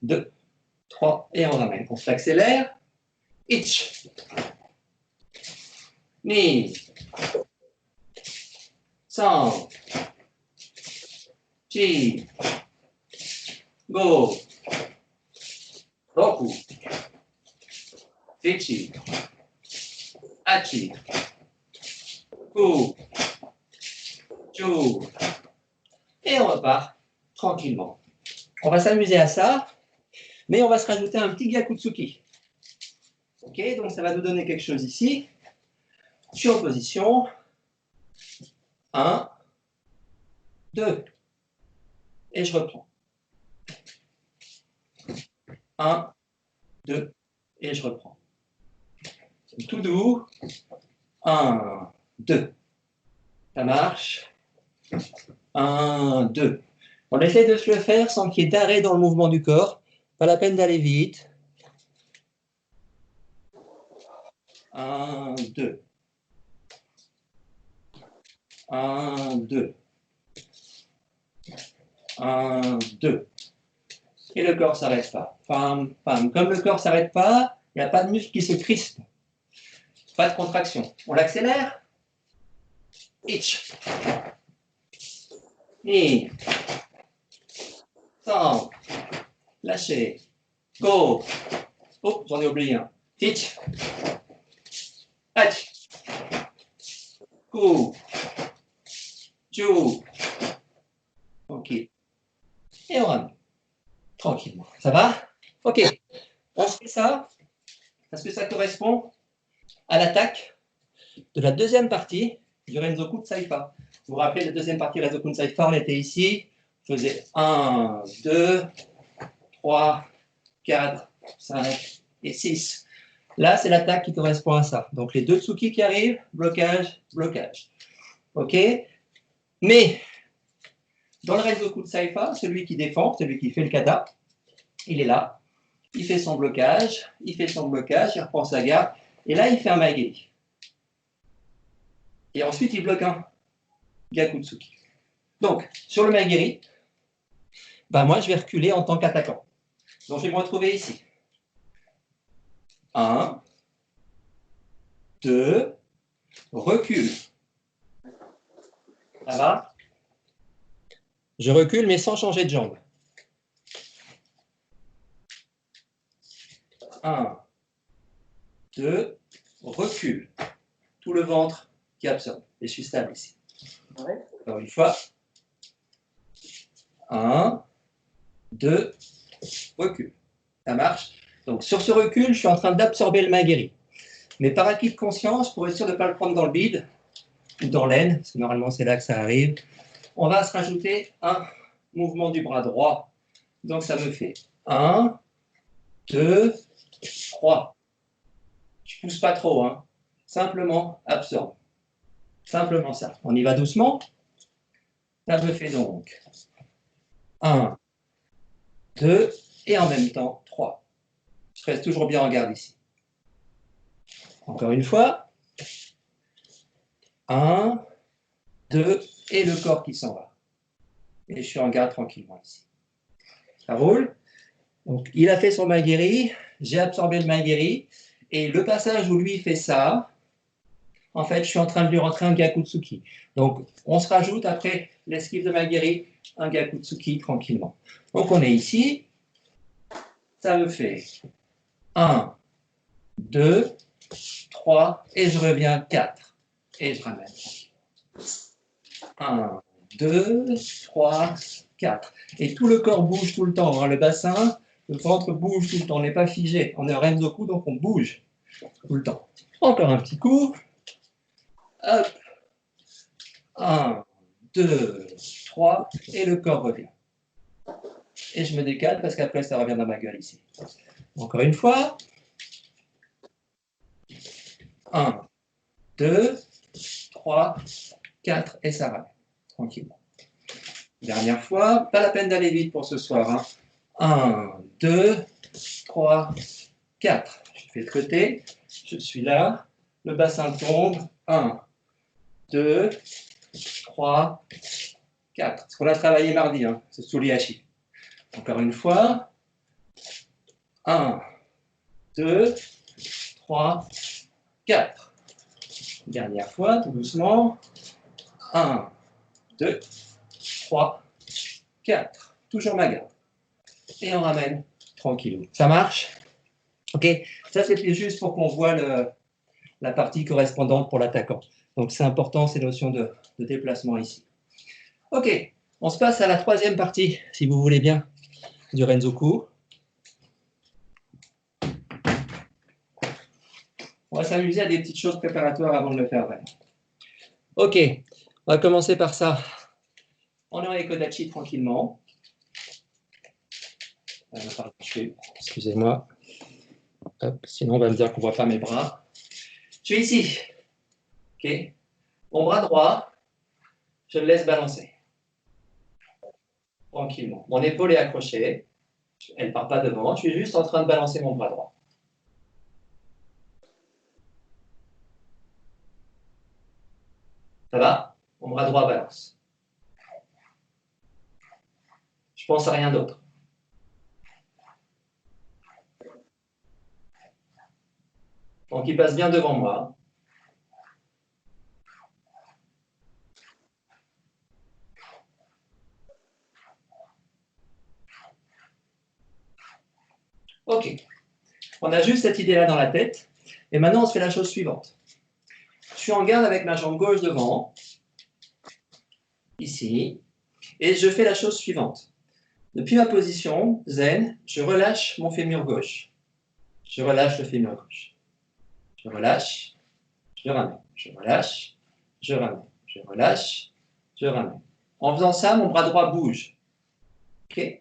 2, 3. Et on ramène. On s'accélère. Ich. Ni. 3. Chi. Go. Roku. Fichi. Hachi. Ku. Chu. Et on repart tranquillement. On va s'amuser à ça, mais on va se rajouter un petit Gyakutsuki. Ok, donc ça va nous donner quelque chose ici. Je suis en position. 1, 2. Et je reprends. 1, 2. Et je reprends. C'est tout doux. 1, 2. Ça marche. 1, 2. On essaie de se le faire sans qu'il y ait d'arrêt dans le mouvement du corps. Pas la peine d'aller vite. 1, 2. 1, 2. 1, 2. Et le corps ne s'arrête pas. Pam, pam. Comme le corps ne s'arrête pas, il n'y a pas de muscle qui se crispe. Pas de contraction. On l'accélère. Itch. Et. Sans. Lâchez. Go. Oh, j'en ai oublié un. Itch. Hatch. Go. Jou. Ok. Et on ramène. Tranquillement. Ça va? Ok. On se fait ça parce que ça correspond à l'attaque de la deuxième partie du Renzoku Saifa. Vous vous rappelez, la deuxième partie du Renzoku Saifa, on était ici. On faisait 1, 2, 3, 4, 5 et 6. Là, c'est l'attaque qui correspond à ça. Donc, les deux Tsuki qui arrivent, blocage, blocage. OK? Mais, dans le Renzoku Saifa, celui qui défend, celui qui fait le kata, il est là. Il fait son blocage, il reprend sa garde. Et là, il fait un maigiri. Et ensuite, il bloque un Gyakutsuki. Donc, sur le maigiri, ben moi, je vais reculer en tant qu'attaquant. Donc, je vais me retrouver ici. 1, 2, recule. Ça va? Je recule, mais sans changer de jambe. 1, 2, recule. Tout le ventre qui absorbe. Et je suis stable ici. Encore une fois. 1, 2, recule. Ça marche? Donc, sur ce recul, je suis en train d'absorber le maigiri. Mais par acquis de conscience, pour être sûr de ne pas le prendre dans le bide, ou dans l'aine, parce que normalement c'est là que ça arrive, on va se rajouter un mouvement du bras droit. Donc, ça me fait 1, 2, 3. Je ne pousse pas trop, hein. Simplement absorbe. Simplement ça. On y va doucement. Ça me fait donc 1, 2, et en même temps 3. Je reste toujours bien en garde ici. Encore une fois. 1, 2, et le corps qui s'en va. Et je suis en garde tranquillement ici. Ça roule. Donc, il a fait son maigiri, j'ai absorbé le maigiri, et le passage où lui fait ça, en fait, je suis en train de lui rentrer un Gyakutsuki. Donc, on se rajoute après l'esquive de maigiri, un Gyakutsuki tranquillement. Donc, on est ici. Ça me fait 1, 2, 3, et je reviens 4. Et je ramène. 1, 2, 3, 4. Et tout le corps bouge tout le temps. Hein. Le bassin, le ventre bouge tout le temps. On n'est pas figé. On est en Renzoku, donc on bouge tout le temps. Encore un petit coup. Hop. 1, 2, 3. Et le corps revient. Et je me décale parce qu'après, ça revient dans ma gueule ici. Encore une fois. 1, 2, 3, 4. Et ça ramène. Tranquillement. Dernière fois. Pas la peine d'aller vite pour ce soir. Hein. 1, 2, 3, 4. Je fais le côté. Je suis là. Le bassin tombe. 1, 2, 3, 4. Ce qu'on a travaillé mardi, hein, ce Sulihashi. Encore une fois. 1, 2, 3, 4. Dernière fois, tout doucement. 1, 2, 3, 4. Toujours ma garde. et on ramène tranquillou. Ça marche? Ok, ça c'était juste pour qu'on voit la partie correspondante pour l'attaquant. Donc c'est important ces notions de déplacement ici. Ok, on se passe à la troisième partie, si vous voulez bien, du Renzoku. On va s'amuser à des petites choses préparatoires avant de le faire vraiment. Ok, on va commencer par ça. On est en Ekodachi tranquillement. Excusez-moi. Hop, sinon, on va me dire qu'on ne voit pas mes bras. Je suis ici. Ok. Mon bras droit, je le laisse balancer. Tranquillement. Mon épaule est accrochée. Elle ne part pas devant. Je suis juste en train de balancer mon bras droit. Ça va? Mon bras droit balance. Je pense à rien d'autre. Donc, il passe bien devant moi. Ok. On a juste cette idée-là dans la tête. Et maintenant, on se fait la chose suivante. Je suis en garde avec ma jambe gauche devant. Ici. Et je fais la chose suivante. Depuis ma position, zen, je relâche mon fémur gauche. Je relâche le fémur gauche. Je relâche, je ramène. Je relâche, je ramène. Je relâche, je ramène. En faisant ça, mon bras droit bouge. Ok?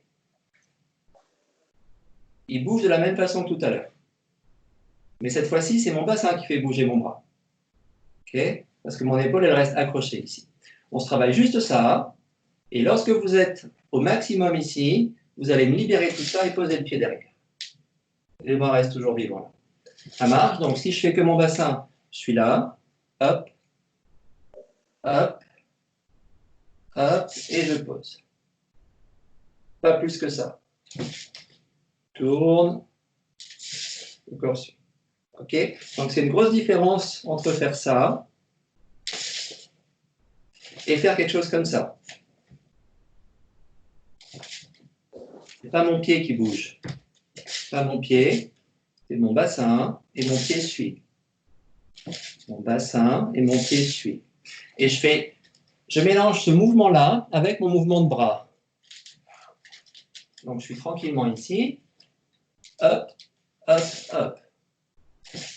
Il bouge de la même façon que tout à l'heure. Mais cette fois-ci, c'est mon bassin qui fait bouger mon bras. Ok? Parce que mon épaule, elle reste accrochée ici. On se travaille juste ça. Et lorsque vous êtes au maximum ici, vous allez me libérer tout ça et poser le pied derrière. Et le bras reste toujours vivant là. Ça marche. Donc, si je fais que mon bassin, je suis là. Hop, hop, hop, et je pose. Pas plus que ça. Tourne. Le corps suit. OK? Donc, c'est une grosse différence entre faire ça et faire quelque chose comme ça. C'est pas mon pied qui bouge. C'est pas mon pied, c'est mon bassin et mon pied suit. Mon bassin et mon pied suit. Et je mélange ce mouvement-là avec mon mouvement de bras. Donc, je suis tranquillement ici. Hop, hop, hop.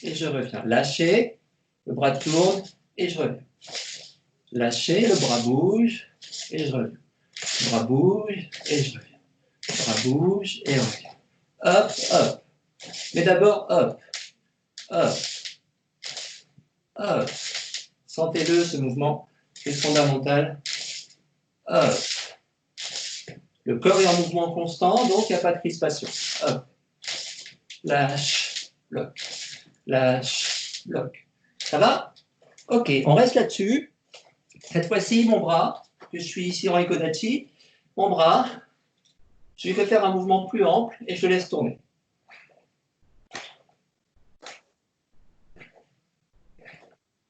Et je reviens. Lâcher, le bras tourne et je reviens. Lâcher, le bras bouge et je reviens. Le bras bouge et je reviens. Le bras bouge et revient. Hop, hop. Mais d'abord, hop, hop, hop. Sentez-le, ce mouvement, c'est fondamental. Hop. Le corps est en mouvement constant, donc il n'y a pas de crispation. Hop. Lâche, bloc. Lâche, bloc. Ça va? Ok, on reste là-dessus. Cette fois-ci, mon bras, je suis ici en Ekodachi, mon bras, je lui fais faire un mouvement plus ample et je le laisse tourner.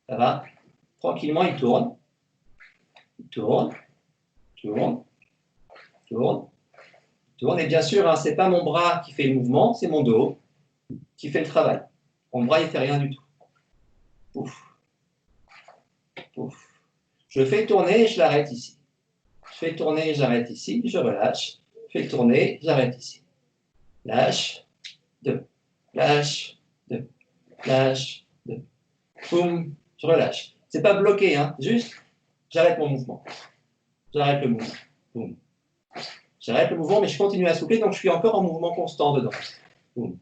Ça va? Tranquillement, il tourne. Il tourne, tourne, tourne, tourne. Et bien sûr, hein, ce n'est pas mon bras qui fait le mouvement, c'est mon dos qui fait le travail. Mon bras, il ne fait rien du tout. Ouf. Ouf. Je fais tourner et je l'arrête ici. Je fais tourner et j'arrête ici. Je relâche. Je fais tourner, j'arrête ici. Lâche, 2. Lâche, 2. Lâche, 2. Boum, je relâche. C'est pas bloqué, hein. Juste, j'arrête mon mouvement. J'arrête le mouvement. Boum. J'arrête le mouvement, mais je continue à souffler, donc je suis encore en mouvement constant dedans. Boum,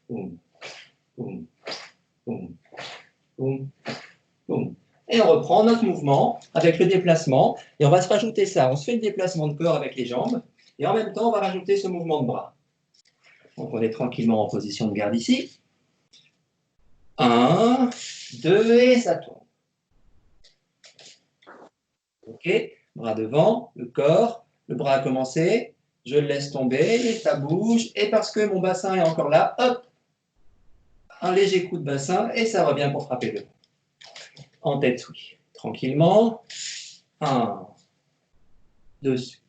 boum, boum, boum, boum, boum. Et on reprend notre mouvement avec le déplacement, et on va se rajouter ça. On se fait le déplacement de corps avec les jambes, et en même temps, on va rajouter ce mouvement de bras. Donc, on est tranquillement en position de garde ici. 1, 2, et ça tourne. OK, bras devant, le corps, le bras a commencé, je le laisse tomber, et ça bouge, et parce que mon bassin est encore là, hop, un léger coup de bassin, et ça revient pour frapper le dos. En tête sous. Tranquillement. 1, dessus.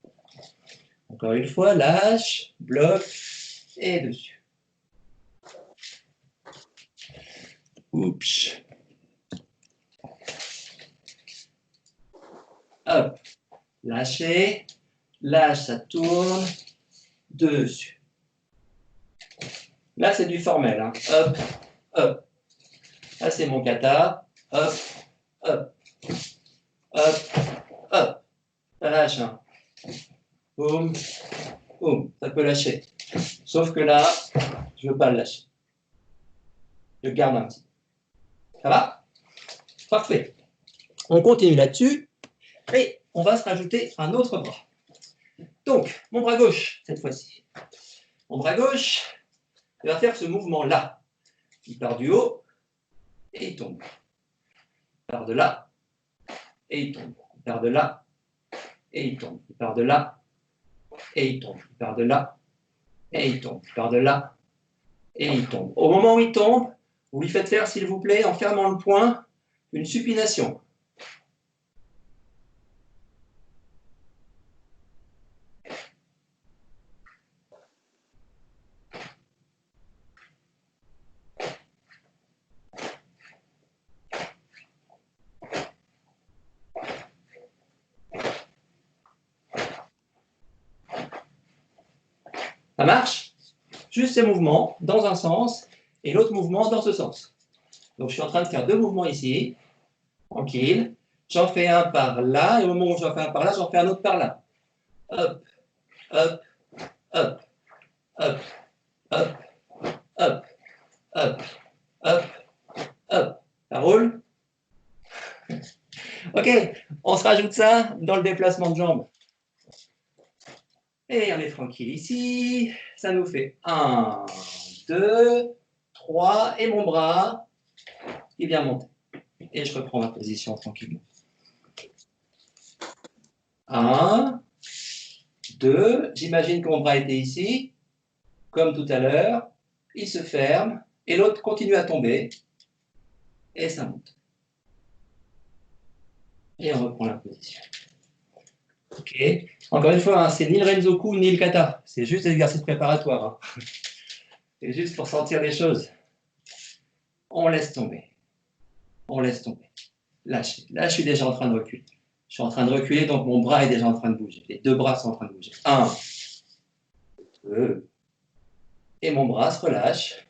Encore une fois, lâche, bloc et dessus. Oups. Hop. Lâchez. Lâche, ça tourne. Dessus. Là, c'est du formel. Hein. Hop, hop. Là, c'est mon kata. Hop, hop. Hop, hop. Ça lâche. Hein. Boum, boum. Ça peut lâcher. Sauf que là, je ne veux pas le lâcher. Je le garde un petit peu. Ça va? Parfait. On continue là-dessus. Et on va se rajouter un autre bras. Donc, mon bras gauche, cette fois-ci. Mon bras gauche, il va faire ce mouvement-là. Il part du haut et il tombe. Il part de là et il tombe. Il part de là et il tombe. Il part de là et il tombe. Il part de là et il tombe. Il part de là et il tombe. Au moment où il tombe, vous lui faites faire, s'il vous plaît, en fermant le poing, une supination. Ça marche? Juste ces mouvements dans un sens et l'autre mouvement dans ce sens. Donc, je suis en train de faire deux mouvements ici. Tranquille. J'en fais un par là et au moment où j'en fais un par là, j'en fais un autre par là. Hop, hop, hop, hop, hop, hop, hop, hop, hop. Ça roule? Ok, on se rajoute ça dans le déplacement de jambes. Et on est tranquille ici. Ça nous fait 1, 2, 3. Et mon bras, il vient monter. Et je reprends ma position tranquillement. 1, 2. J'imagine que mon bras était ici. Comme tout à l'heure. Il se ferme. Et l'autre continue à tomber. Et ça monte. Et on reprend la position. Ok. Encore une fois, hein, c'est ni le Renzoku ni le kata. C'est juste des exercices préparatoires. Hein. C'est juste pour sentir les choses. On laisse tomber. On laisse tomber. Lâchez. Là, je suis déjà en train de reculer. Je suis en train de reculer, donc mon bras est déjà en train de bouger. Les deux bras sont en train de bouger. 1, 2. Et mon bras se relâche.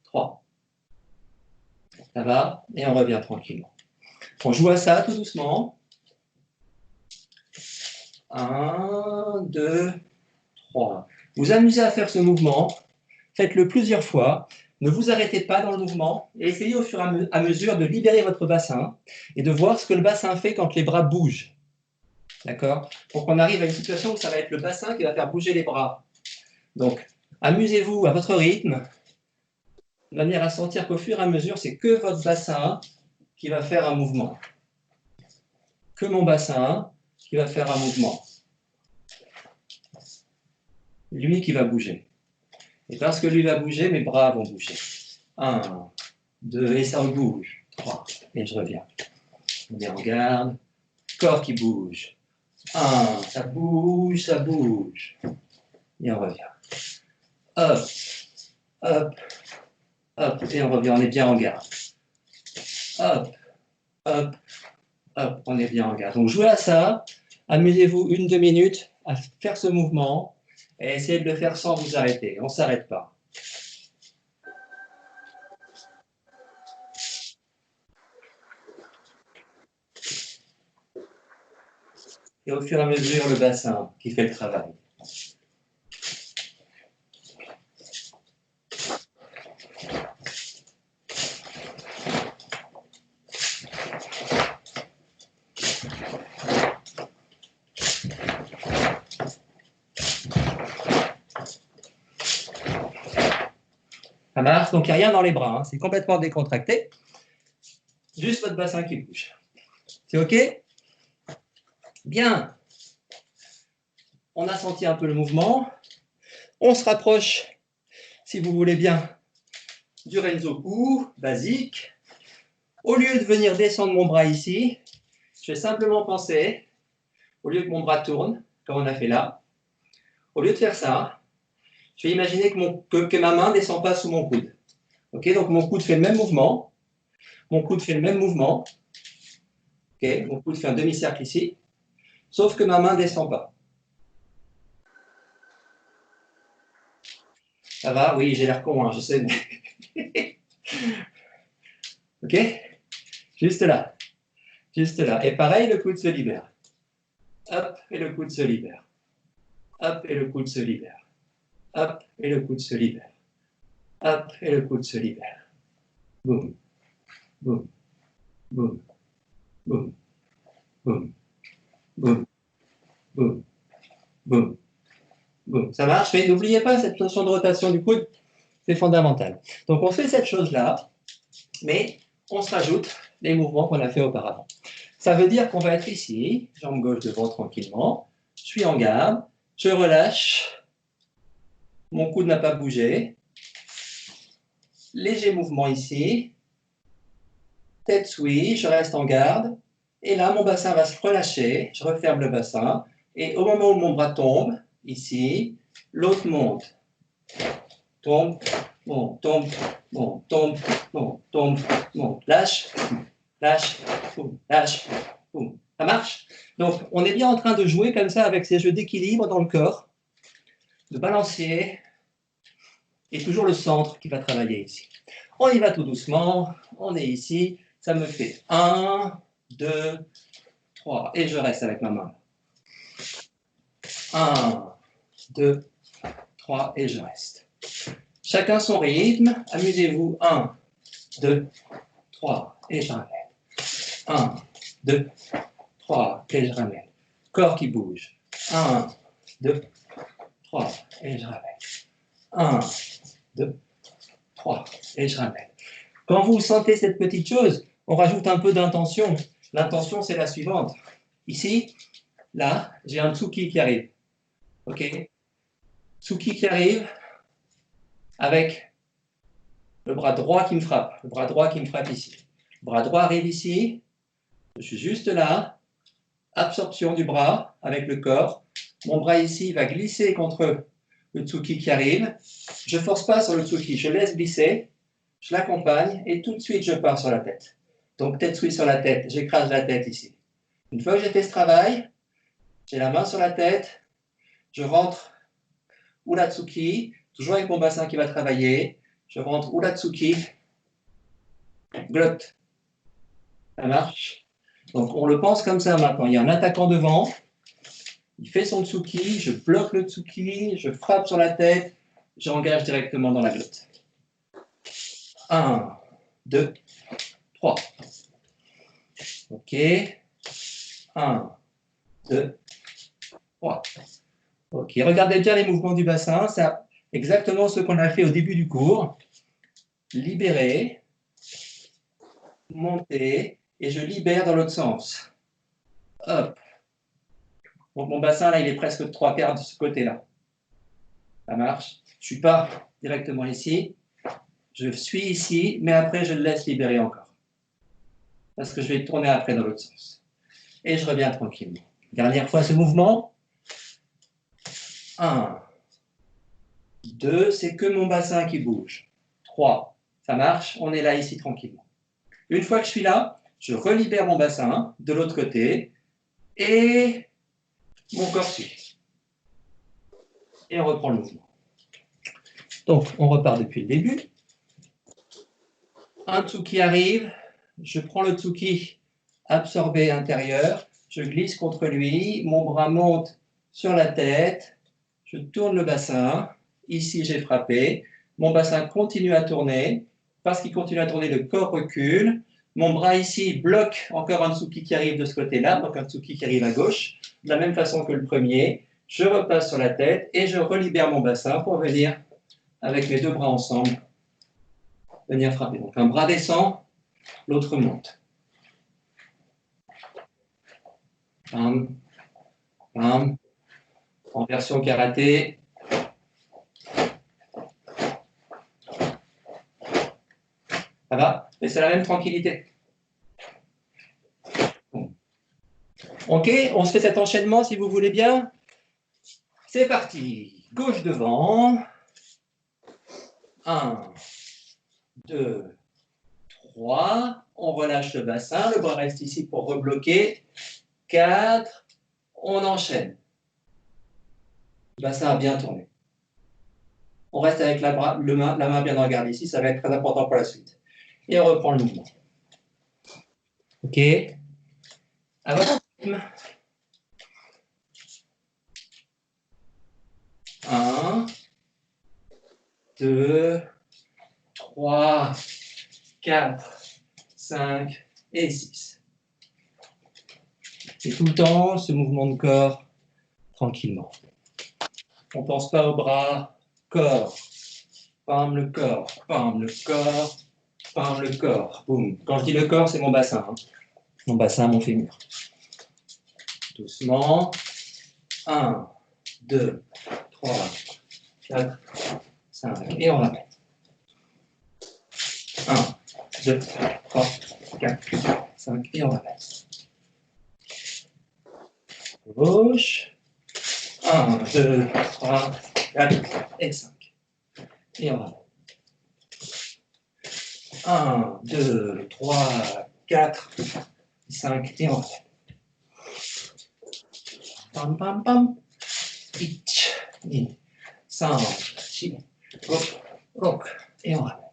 3. Ça va? Et on revient tranquillement. On joue à ça tout doucement. 1, 2, 3. Vous amusez à faire ce mouvement. Faites-le plusieurs fois. Ne vous arrêtez pas dans le mouvement et essayez au fur et à mesure de libérer votre bassin et de voir ce que le bassin fait quand les bras bougent. D'accord? Pour qu'on arrive à une situation où ça va être le bassin qui va faire bouger les bras. Donc, amusez-vous à votre rythme, de manière à sentir qu'au fur et à mesure, c'est que votre bassin qui va faire un mouvement. Que mon bassin qui va faire un mouvement. Lui qui va bouger. Et parce que lui va bouger, mes bras vont bouger. 1, 2, et ça bouge. 3, et je reviens. On est en garde. Corps qui bouge. 1, ça bouge, ça bouge. Et on revient. Hop, hop, hop, et on revient, on est bien en garde. Hop, hop, hop, on est bien en garde. Donc jouez à ça, amusez-vous 1-2 minutes à faire ce mouvement et essayez de le faire sans vous arrêter. On ne s'arrête pas. Et au fur et à mesure, le bassin qui fait le travail. Ça marche, donc il n'y a rien dans les bras, hein. C'est complètement décontracté. Juste votre bassin qui bouge. C'est OK? Bien. On a senti un peu le mouvement. On se rapproche, si vous voulez bien, du Renzoku basique. Au lieu de venir descendre mon bras ici, je vais simplement penser, au lieu que mon bras tourne, comme on a fait là, Au lieu de faire ça, je vais imaginer que ma main ne descend pas sous mon coude. Ok, donc mon coude fait le même mouvement. Mon coude fait le même mouvement. Ok, mon coude fait un demi-cercle ici. Sauf que ma main ne descend pas. Ça va? Oui, j'ai l'air con, hein, je sais. Ok? Juste là. Juste là. Et pareil, le coude se libère. Hop, et le coude se libère. Hop, et le coude se libère. Hop, et le coude se libère. Hop, et le coude se libère. Boum, boum, boum, boum, boum, boum, boum, boum, boum. Ça marche? Mais n'oubliez pas cette notion de rotation du coude, c'est fondamental. Donc on fait cette chose-là, mais on se rajoute les mouvements qu'on a fait auparavant. Ça veut dire qu'on va être ici, jambe gauche devant tranquillement, je suis en garde, je relâche, mon coude n'a pas bougé, léger mouvement ici, tête souille, je reste en garde, et là mon bassin va se relâcher, je referme le bassin, et au moment où mon bras tombe, ici, l'autre monte, tombe, monte, tombe, monte, tombe, monte, tombe, monte, lâche, lâche, boum, lâche, boum. Ça marche? Donc, on est bien en train de jouer comme ça avec ces jeux d'équilibre dans le corps, de balancier, et toujours le centre qui va travailler ici. On y va tout doucement, on est ici, ça me fait 1, 2, 3, et je reste avec ma main. 1, 2, 3, et je reste. Chacun son rythme, amusez-vous, 1, 2, 3, et je ramène. 1, 2, 3, et je ramène. Corps qui bouge. 1, 2, 3, et je ramène. 1, 2, 3, et je ramène. Quand vous sentez cette petite chose, on rajoute un peu d'intention. L'intention, c'est la suivante. Ici, là, j'ai un tsuki qui arrive. OK? Tsuki qui arrive avec le bras droit qui me frappe. Le bras droit qui me frappe ici. Le bras droit arrive ici. Je suis juste là. Absorption du bras avec le corps. Mon bras ici va glisser contre le tsuki qui arrive. Je ne force pas sur le tsuki, je laisse glisser, je l'accompagne et tout de suite je pars sur la tête. Donc tête souille sur la tête, j'écrase la tête ici. Une fois que j'ai fait ce travail, j'ai la main sur la tête, je rentre Uratsuki, toujours avec mon bassin qui va travailler, je rentre Uratsuki, glotte. Ça marche? Donc on le pense comme ça maintenant, il y a un attaquant devant, il fait son tsuki, je bloque le tsuki, je frappe sur la tête, j'engage directement dans la glotte. 1, 2, 3. OK. 1, 2, 3. OK. Regardez bien les mouvements du bassin. C'est exactement ce qu'on a fait au début du cours. Libérer, monter, et je libère dans l'autre sens. Hop. Donc mon bassin, là, il est presque 3/4 de ce côté-là. Ça marche? Je ne suis pas directement ici. Je suis ici, mais après, je le laisse libérer encore. Parce que je vais tourner après dans l'autre sens. Et je reviens tranquillement. Dernière fois ce mouvement. 1, 2, c'est que mon bassin qui bouge. 3, ça marche, on est là ici tranquillement. Une fois que je suis là, je relibère mon bassin de l'autre côté et mon corps suit. Et on reprend le mouvement. Donc, on repart depuis le début. Un tsuki arrive, je prends le tsuki absorbé intérieur, je glisse contre lui, mon bras monte sur la tête, je tourne le bassin, ici j'ai frappé, mon bassin continue à tourner, parce qu'il continue à tourner, le corps recule, mon bras ici bloque encore un tsuki qui arrive de ce côté-là, donc un tsuki qui arrive à gauche, de la même façon que le premier, je repasse sur la tête et je relibère mon bassin pour venir, avec mes deux bras ensemble, venir frapper. Donc un bras descend, l'autre monte. Bam, bam. En version karaté. Ça va? Et c'est la même tranquillité. Bon. Ok, on se fait cet enchaînement si vous voulez bien. C'est parti. Gauche devant. 1, 2, 3. On relâche le bassin. Le bras reste ici pour rebloquer. 4. On enchaîne. Le bassin a bien tourné. On reste avec la main bien regardée ici. Ça va être très important pour la suite. Et on reprend le mouvement. OK. À votre rythme. 1, 2, 3, 4, 5 et 6. Et tout le temps, ce mouvement de corps, tranquillement. On ne pense pas au bras, corps. Pam le corps, pam le corps, pam le corps. Boum. Quand je dis le corps, c'est mon bassin. Hein. Mon bassin, mon fémur. Doucement. 1, 2, 3, 4, 5. Et on ramène. 1, 2, 3, 4, 5. Et on ramène. Gauche. 1, 2, 3, 4 et 5. Et on ramène. 1, 2, 3, 4, 5. Et on ramène. Pam, pam, pam. 1, 2, 5, 6, hop, et on ramène.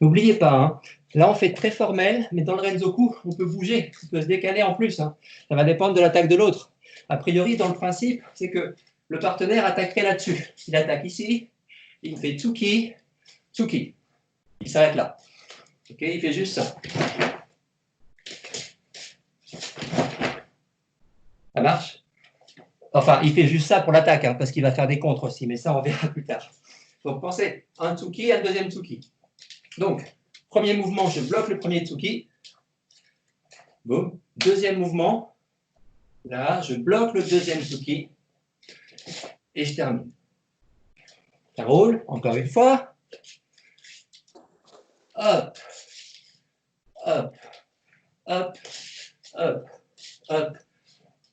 N'oubliez pas, hein, là on fait très formel, mais dans le Renzoku, on peut bouger, on peut se décaler en plus. Hein. Ça va dépendre de l'attaque de l'autre. A priori, dans le principe, c'est que le partenaire attaquerait là-dessus. Il attaque ici, il fait Tsuki, Tsuki. Il s'arrête là. Ok, il fait juste ça. Ça marche? Enfin, il fait juste ça pour l'attaque, hein, parce qu'il va faire des contres aussi, mais ça, on verra plus tard. Donc, pensez, un Tsuki, un deuxième Tsuki. Donc, premier mouvement, je bloque le premier Tsuki. Boum. Deuxième mouvement, là, je bloque le deuxième Tsuki. Et je termine. Ça roule, encore une fois. Hop, hop, hop, hop, hop,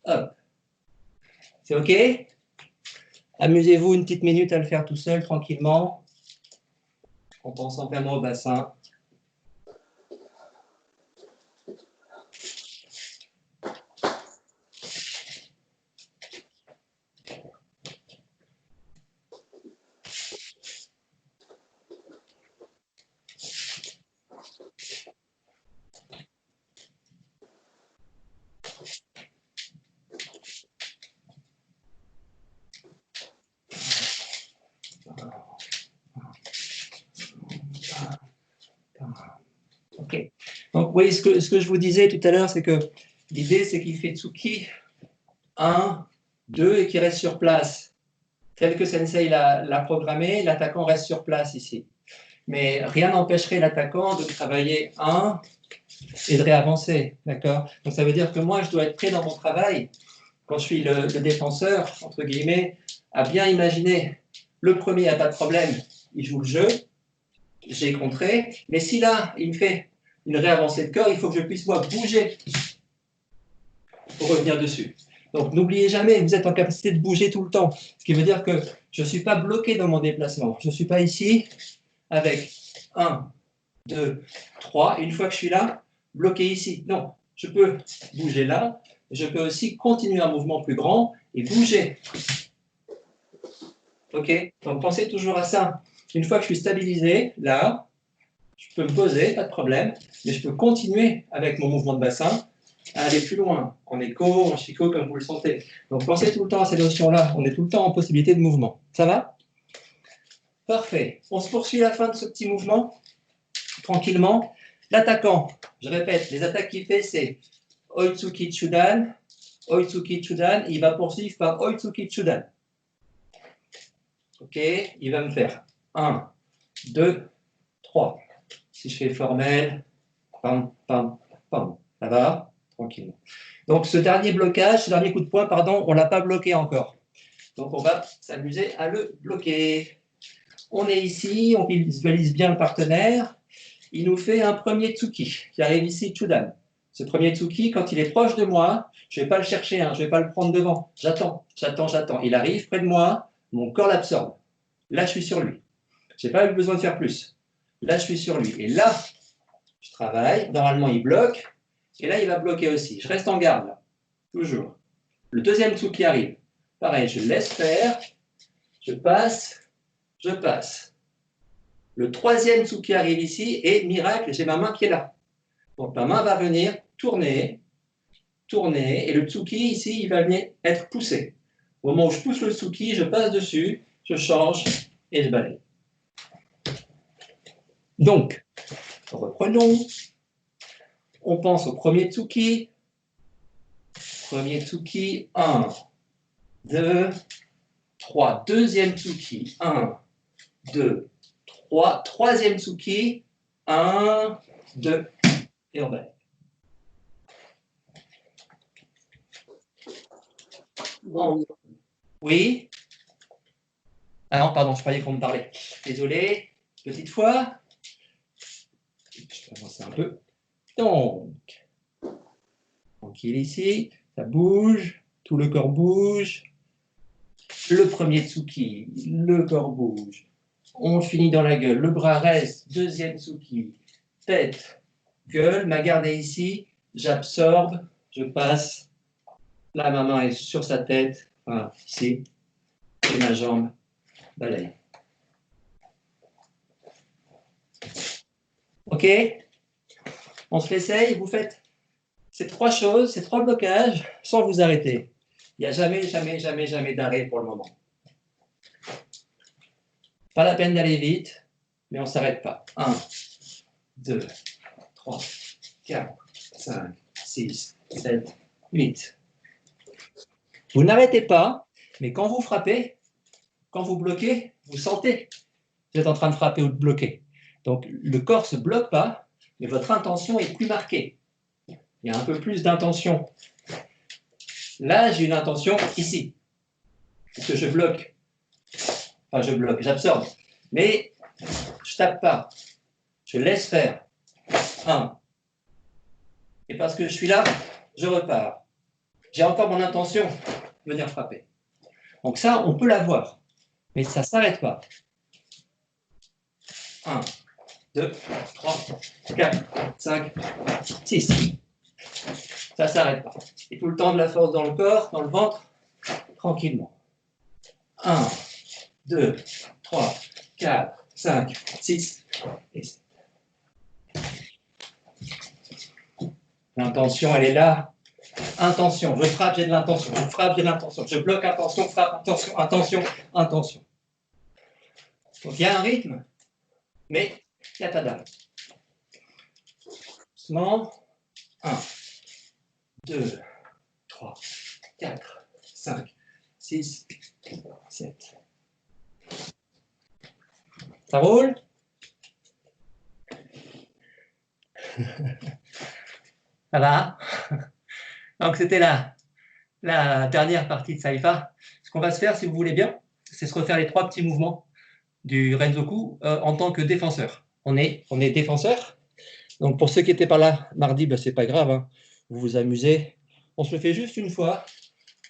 hop. C'est OK? Amusez-vous une petite minute à le faire tout seul, tranquillement, en pensant vraiment au bassin. OK. Donc, oui, ce que je vous disais tout à l'heure, c'est que l'idée, c'est qu'il fait Tsuki 1, 2 et qu'il reste sur place. Tel que Sensei l'a programmé, l'attaquant reste sur place ici. Mais rien n'empêcherait l'attaquant de travailler 1 et de réavancer. D'accord? Donc, ça veut dire que moi, je dois être prêt dans mon travail, quand je suis le défenseur, entre guillemets, à bien imaginer. Le premier n'a pas de problème, il joue le jeu, j'ai contré, mais si là, il me fait une réavancée de corps, il faut que je puisse, moi, bouger pour revenir dessus. Donc, n'oubliez jamais, vous êtes en capacité de bouger tout le temps, ce qui veut dire que je ne suis pas bloqué dans mon déplacement. Je ne suis pas ici avec 1, 2, 3, une fois que je suis là, bloqué ici. Non, je peux bouger là, je peux aussi continuer un mouvement plus grand et bouger. OK? Donc, pensez toujours à ça. Une fois que je suis stabilisé, là, je peux me poser, pas de problème, mais je peux continuer avec mon mouvement de bassin à aller plus loin, en écho, en shiko, comme vous le sentez. Donc, pensez tout le temps à ces notions-là. On est tout le temps en possibilité de mouvement. Ça va? Parfait. On se poursuit à la fin de ce petit mouvement, tranquillement. L'attaquant, je répète, les attaques qu'il fait, c'est Oitsuki Chudan, Oitsuki Chudan, il va poursuivre par Oitsuki Chudan. OK, il va me faire 1, 2, 3. Si je fais formel, pam, pam, pam. Ça va? Tranquillement. Donc, ce dernier blocage, ce dernier coup de poing, pardon, on ne l'a pas bloqué encore. Donc, on va s'amuser à le bloquer. On est ici, on visualise bien le partenaire. Il nous fait un premier Tsuki qui arrive ici, Chudan. Ce premier Tsuki, quand il est proche de moi, je ne vais pas le chercher, hein, je ne vais pas le prendre devant. J'attends, j'attends, j'attends. Il arrive près de moi, mon corps l'absorbe. Là, je suis sur lui. Je n'ai pas eu besoin de faire plus. Là, je suis sur lui. Et là, je travaille. Normalement, il bloque. Et là, il va bloquer aussi. Je reste en garde, là. Toujours. Le deuxième Tsuki arrive. Pareil, je laisse faire. Je passe. Je passe. Le troisième Tsuki arrive ici. Et miracle, j'ai ma main qui est là. Donc, ma main va venir tourner, tourner. Et le Tsuki, ici, il va venir être poussé. Au moment où je pousse le Tsuki, je passe dessus, je change et je balaye. Donc, reprenons. On pense au premier Tsuki. Premier Tsuki, 1, 2, 3. Deuxième Tsuki, 1, 2, 3. Troisième Tsuki, 1, 2. Et on balaye. Bon. Oui. Ah non, pardon, je croyais qu'on me parlait. Désolé. Petite fois. Je vais avancer un peu. Donc, tranquille ici, ça bouge, tout le corps bouge. Le premier Tsuki, le corps bouge. On finit dans la gueule, le bras reste, deuxième Tsuki, tête, gueule, ma garde est ici, j'absorbe, je passe, là ma main est sur sa tête, enfin, ici, et ma jambe balaye. Ok? On se l'essaye, vous faites ces trois choses, ces trois blocages, sans vous arrêter. Il n'y a jamais, jamais, jamais, jamais d'arrêt pour le moment. Pas la peine d'aller vite, mais on ne s'arrête pas. 1, 2, 3, 4, 5, 6, 7, 8. Vous n'arrêtez pas, mais quand vous frappez, quand vous bloquez, vous sentez que vous êtes en train de frapper ou de bloquer. Donc le corps ne se bloque pas, mais votre intention est plus marquée. Il y a un peu plus d'intention. Là, j'ai une intention ici, parce que je bloque. Enfin, je bloque, j'absorbe. Mais je ne tape pas. Je laisse faire. 1. Et parce que je suis là, je repars. J'ai encore mon intention de venir frapper. Donc ça, on peut l'avoir. Mais ça ne s'arrête pas. 1, 2, 3, 4, 5, 6. Ça ne s'arrête pas. Et tout le temps de la force dans le corps, dans le ventre, tranquillement. 1, 2, 3, 4, 5, 6 et 7. L'intention, elle est là. Intention, je frappe, j'ai de l'intention. Je frappe, j'ai de l'intention. Je bloque, intention, frappe, intention, intention, intention. Donc il y a un rythme, mais il n'y a pas d'arrêt. Doucement. 1, 2, 3, 4, 5, 6, 7. Ça roule? Ça va? Donc c'était la dernière partie de Saifa. Ce qu'on va se faire, si vous voulez bien, c'est se refaire les 3 petits mouvements du Renzoku en tant que défenseur. On est défenseur. Donc pour ceux qui n'étaient pas là mardi, ben, c'est pas grave, hein. Vous vous amusez. On se le fait juste une fois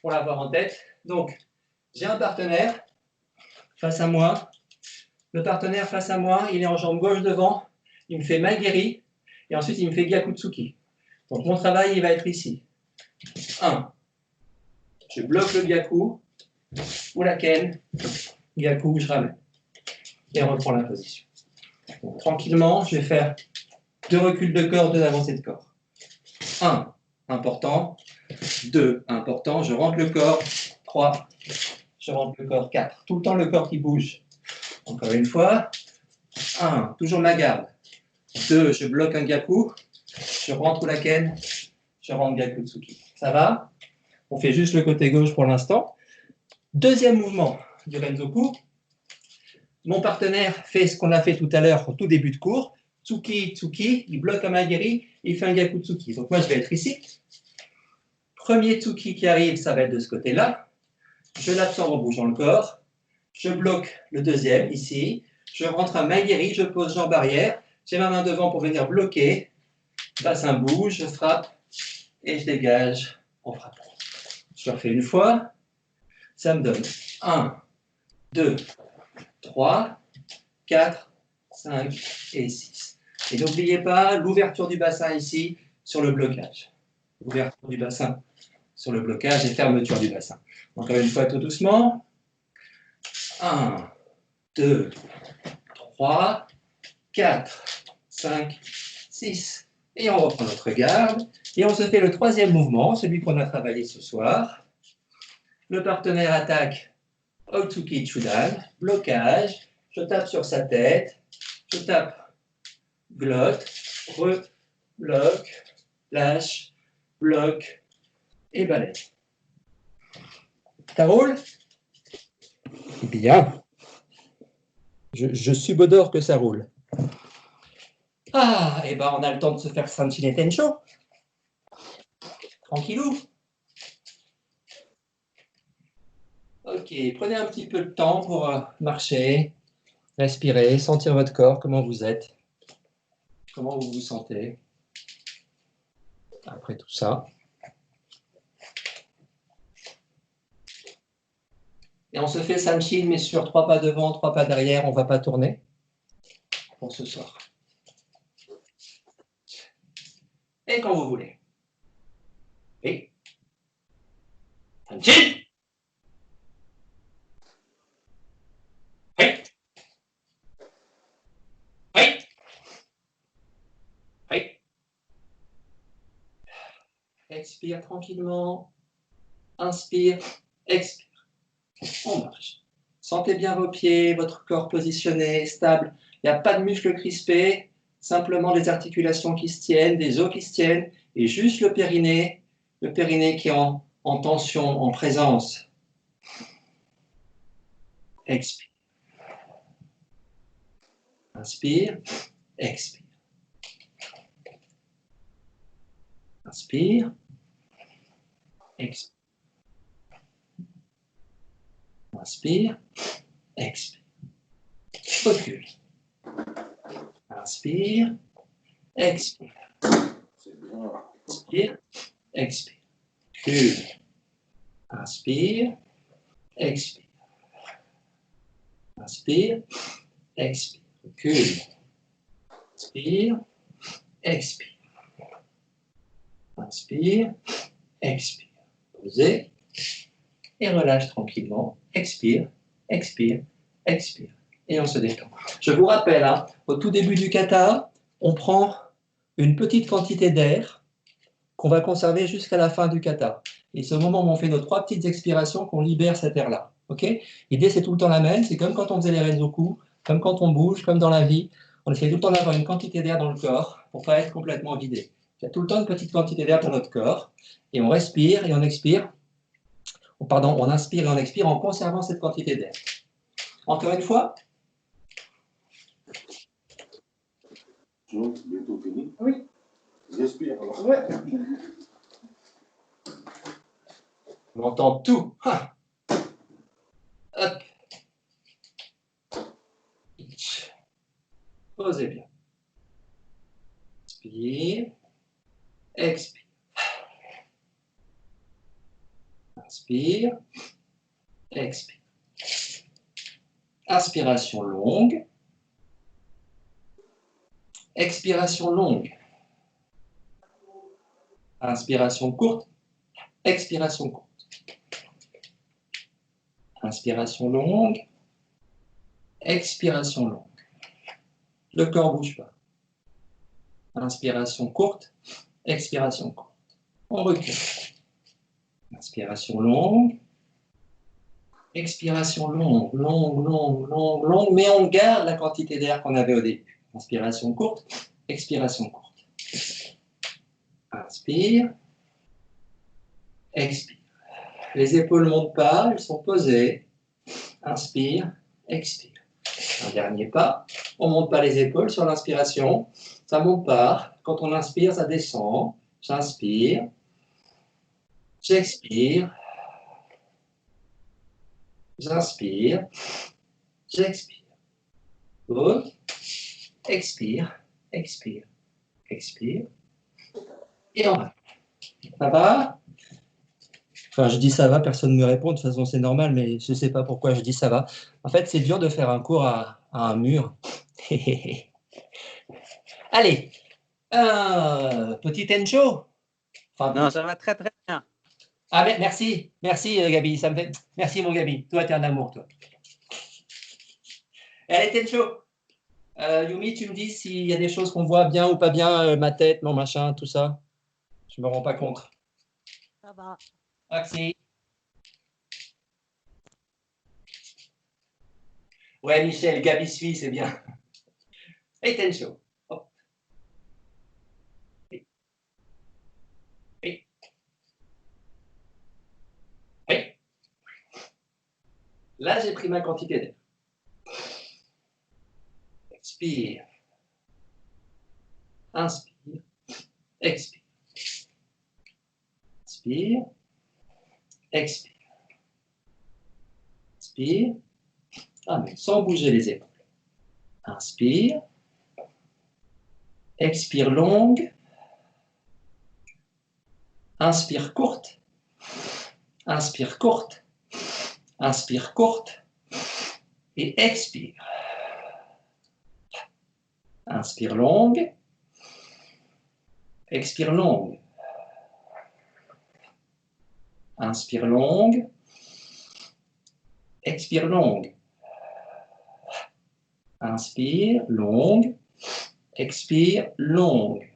pour l'avoir en tête. Donc j'ai un partenaire face à moi. Le partenaire face à moi, il est en jambe gauche devant. Il me fait Maigiri et ensuite il me fait Gyakutsuki. Donc mon travail, il va être ici. 1. Je bloque le Gyaku ou la Ken. Gyaku, je ramène. Et on reprend la position. Donc, tranquillement, je vais faire 2 reculs de corps, 2 avancées de corps. 1, important. 2, important. Je rentre le corps. 3, je rentre le corps. 4. Tout le temps, le corps qui bouge. Encore une fois. 1, toujours ma garde. 2, je bloque un Gyaku. Je rentre la Ken. Je rentre Gyakutsuki. Ça va? On fait juste le côté gauche pour l'instant. Deuxième mouvement du Renzoku. Mon partenaire fait ce qu'on a fait tout à l'heure au tout début de cours. Tsuki, Tsuki, il bloque un Maigiri, il fait un Gyakutsuki. Donc moi, je vais être ici. Premier Tsuki qui arrive, ça va être de ce côté-là. Je l'absorbe en bougeant le corps. Je bloque le deuxième, ici. Je rentre un Maigiri, je pose jambe arrière. J'ai ma main devant pour venir bloquer. Bassin bouge, je frappe, et je dégage en frappant. Je le refais une fois. Ça me donne 1, 2, 3, 4, 5 et 6. Et n'oubliez pas l'ouverture du bassin ici sur le blocage. Ouverture du bassin sur le blocage et fermeture du bassin. Encore une fois, tout doucement. 1, 2, 3, 4, 5, 6. Et on reprend notre garde. Et on se fait le troisième mouvement, celui qu'on a travaillé ce soir. Le partenaire attaque Otsuki Chudan, blocage. Je tape sur sa tête. Je tape glotte, bloque, lâche, bloque et balai. Ça roule? Bien. Je subodore que ça roule. Ah, et ben on a le temps de se faire Sanchine Tencho. Tranquillou. Ok, prenez un petit peu de temps pour marcher, respirer, sentir votre corps, comment vous êtes, comment vous vous sentez après tout ça. Et on se fait Sanchin, mais sur 3 pas devant, 3 pas derrière, on ne va pas tourner. On se sort. Et quand vous voulez. Et Sanchin. Oui. Oui. Oui. Expire tranquillement. Inspire. Expire. On marche. Sentez bien vos pieds, votre corps positionné, stable. Il n'y a pas de muscles crispés, simplement des articulations qui se tiennent, des os qui se tiennent, et juste le périnée qui est en tension, en présence. Expire. Inspire, expire. Inspire, expire. Inspire, expire. Recule. Inspire, expire. Inspire, expire. Recule. Inspire, expire. Inspire, expire. Recule. Inspire, expire. Inspire, expire. Posez et relâche tranquillement. Expire, expire, expire. Et on se détend. Je vous rappelle, hein, au tout début du kata, on prend une petite quantité d'air qu'on va conserver jusqu'à la fin du kata. Et c'est au moment où on fait nos 3 petites expirations qu'on libère cet air-là. Okay ? L'idée, c'est tout le temps la même. C'est comme quand on faisait les Renzoku, comme quand on bouge, comme dans la vie. On essaie tout le temps d'avoir une quantité d'air dans le corps pour ne pas être complètement vidé. Il y a tout le temps une petite quantité d'air dans notre corps. Et on respire et on expire. Pardon, on inspire et on expire en conservant cette quantité d'air. Encore une fois. Bientôt fini. Oui. J'espère alors. Ouais. On entend tout. Ha. Hop. Posez bien. Inspire. Expire. Inspire. Expire. Inspiration longue. Expiration longue. Inspiration courte. Expiration courte. Inspiration longue. Expiration longue. Le corps ne bouge pas. Inspiration courte. Expiration courte. On recule. Inspiration longue. Expiration longue, longue, mais on garde la quantité d'air qu'on avait au début. Inspiration courte, expiration courte. Inspire, expire. Les épaules ne montent pas, elles sont posées. Inspire, expire. Un dernier pas. On ne monte pas les épaules sur l'inspiration. Ça ne monte pas. Quand on inspire, ça descend. J'inspire. J'expire. J'inspire. J'expire. Pause. Expire. Expire. Expire. Et on va. Ça va? Enfin, je dis ça va, personne ne me répond, de toute façon c'est normal, mais je ne sais pas pourquoi je dis ça va. En fait, c'est dur de faire un cours à un mur. Allez, petit Encho. Enfin, Non, ça va très très bien. ah, merci, merci Gabi, ça me fait... Merci mon Gabi, toi t'es un amour, toi. Allez Tencho, Yumi, tu me dis s'il y a des choses qu'on voit bien ou pas bien, ma tête, mon machin, tout ça. Je me rends pas compte. Ça va. Merci. Ouais, Michel, Gabi suit, c'est bien. Et Tencho. Hop. Oui. Oui. Oui. Là, j'ai pris ma quantité d'air. Expire. Inspire. Expire. Inspire. Expire. Inspire. Ah, mais sans bouger les épaules. Inspire. Expire longue. Inspire courte. Inspire courte. Inspire courte. Et expire. Inspire longue. Expire longue. Inspire longue. Expire longue. Inspire longue. Expire longue.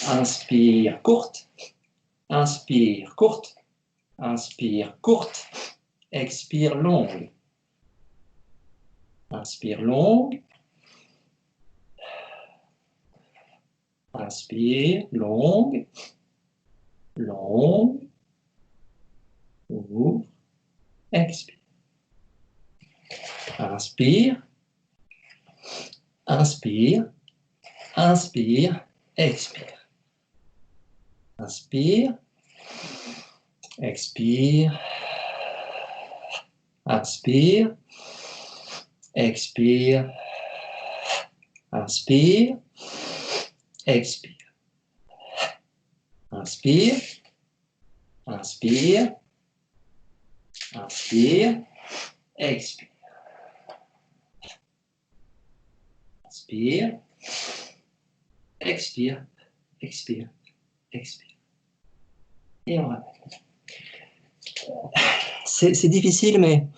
Inspire courte. Inspire courte. Inspire courte. Expire longue. Inspire longue. Inspire longue. Longue. Ouvre. Expire. Inspire. Inspire. Inspire. Expire. Inspire. Expire. Inspire. Expire. Inspire. Expire. Inspire. Inspire. Inspire. Expire. Inspire. Expire. Expire. Expire. Et on rappelle. C'est difficile, mais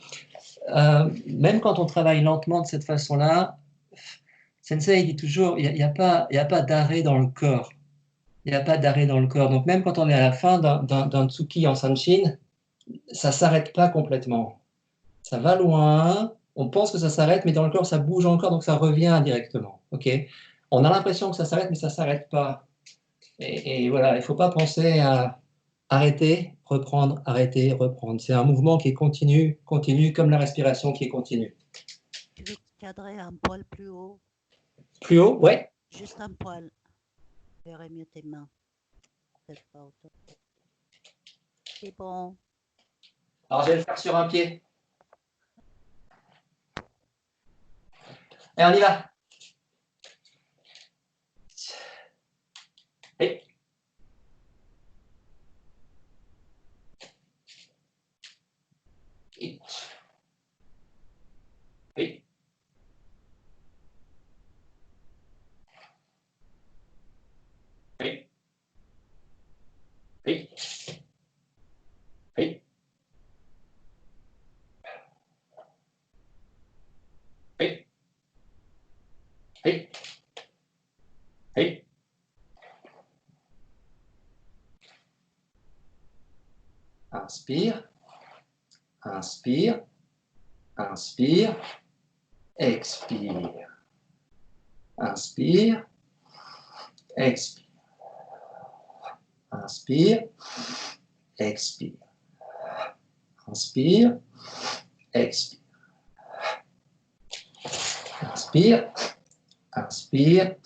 même quand on travaille lentement de cette façon-là, Sensei dit toujours, il n'y a pas d'arrêt dans le corps. Il n'y a pas d'arrêt dans le corps. Donc même quand on est à la fin d'un Tsuki en Sanshin, ça ne s'arrête pas complètement. Ça va loin, on pense que ça s'arrête, mais dans le corps, ça bouge encore, donc ça revient directement. Okay, on a l'impression que ça s'arrête, mais ça ne s'arrête pas. Et voilà, il ne faut pas penser à arrêter, reprendre, arrêter, reprendre. C'est un mouvement qui est continu, continu, comme la respiration qui est continue. Tu veux cadrer un poil plus haut? Plus haut, ouais. Juste un poil. Je verrai mieux tes mains. Peut-être pas autant. C'est bon. Alors, je vais le faire sur un pied. Et on y va. Et. Et. Et. Et. Et. Et. Et. Et. Et. Inspire. Inspire. Inspire. Expire. Inspire. Expire. Inspire. Expire. Inspire. Expire. Inspire. Inspire.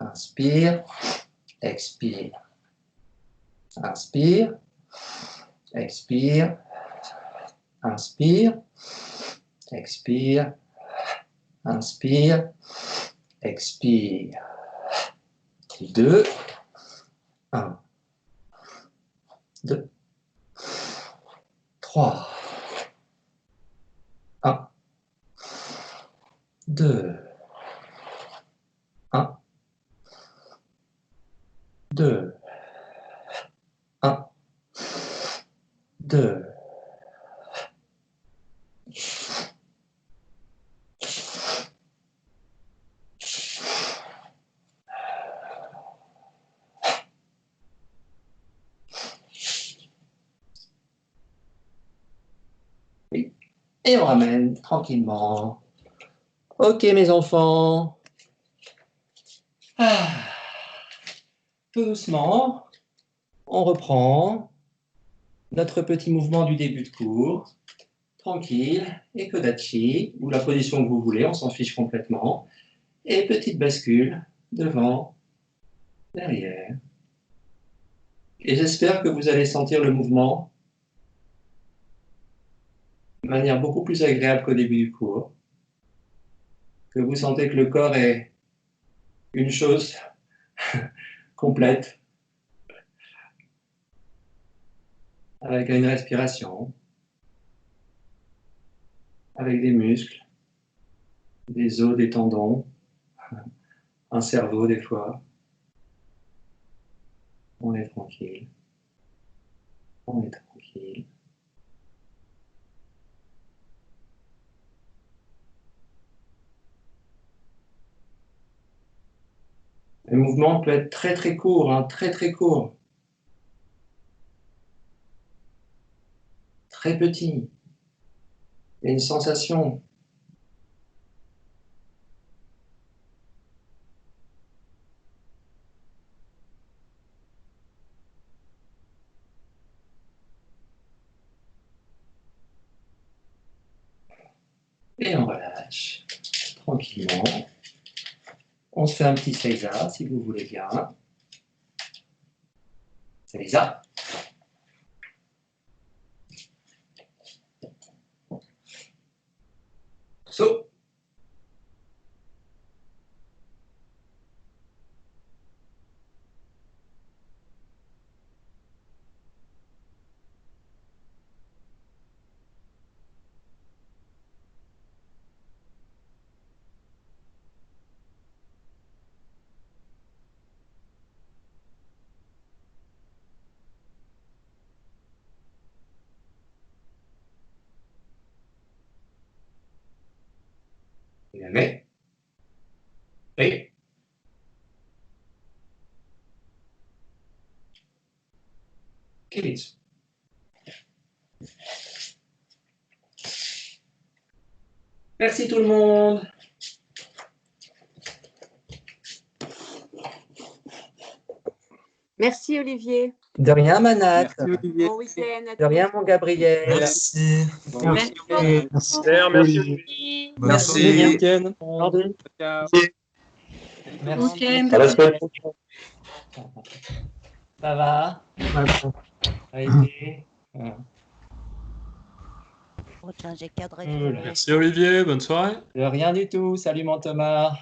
Inspire. Expire. Inspire. Expire. Inspire. Expire. Inspire. Expire. 2. 1, 2, 3. 1, 2, 1, 2, 1, 2. Et on ramène tranquillement. Ok, mes enfants. Ah. Tout doucement, on reprend notre petit mouvement du début de cours. Tranquille, et Kodachi, ou la position que vous voulez, on s'en fiche complètement. Et petite bascule, devant, derrière. Et j'espère que vous allez sentir le mouvement de manière beaucoup plus agréable qu'au début du cours. Que vous sentez que le corps est une chose complète, avec une respiration, avec des muscles, des os, des tendons, un cerveau des fois. On est tranquille. On est tranquille. Le mouvement peut être très très court, hein, très très court. Très petit. Il y a une sensation. Et on relâche tranquillement. On se fait un petit Seiza, si vous voulez bien. Seiza. Saut. Yame. Et. Kiritsu. Merci tout le monde. Merci Olivier. De rien, Manat. Merci, Olivier. Bon week-end à De rien, mon Gabriel. Merci. Merci. Merci. Merci, Olivier. Bonne Merci. soirée. Week-end. Pardon. Ciao. Merci. Week-end. À la semaine prochaine. Ça va? Ça a été? Faut changer cadre. Cool. Merci Olivier, bonne soirée. De rien du tout. Salut, mon Thomas.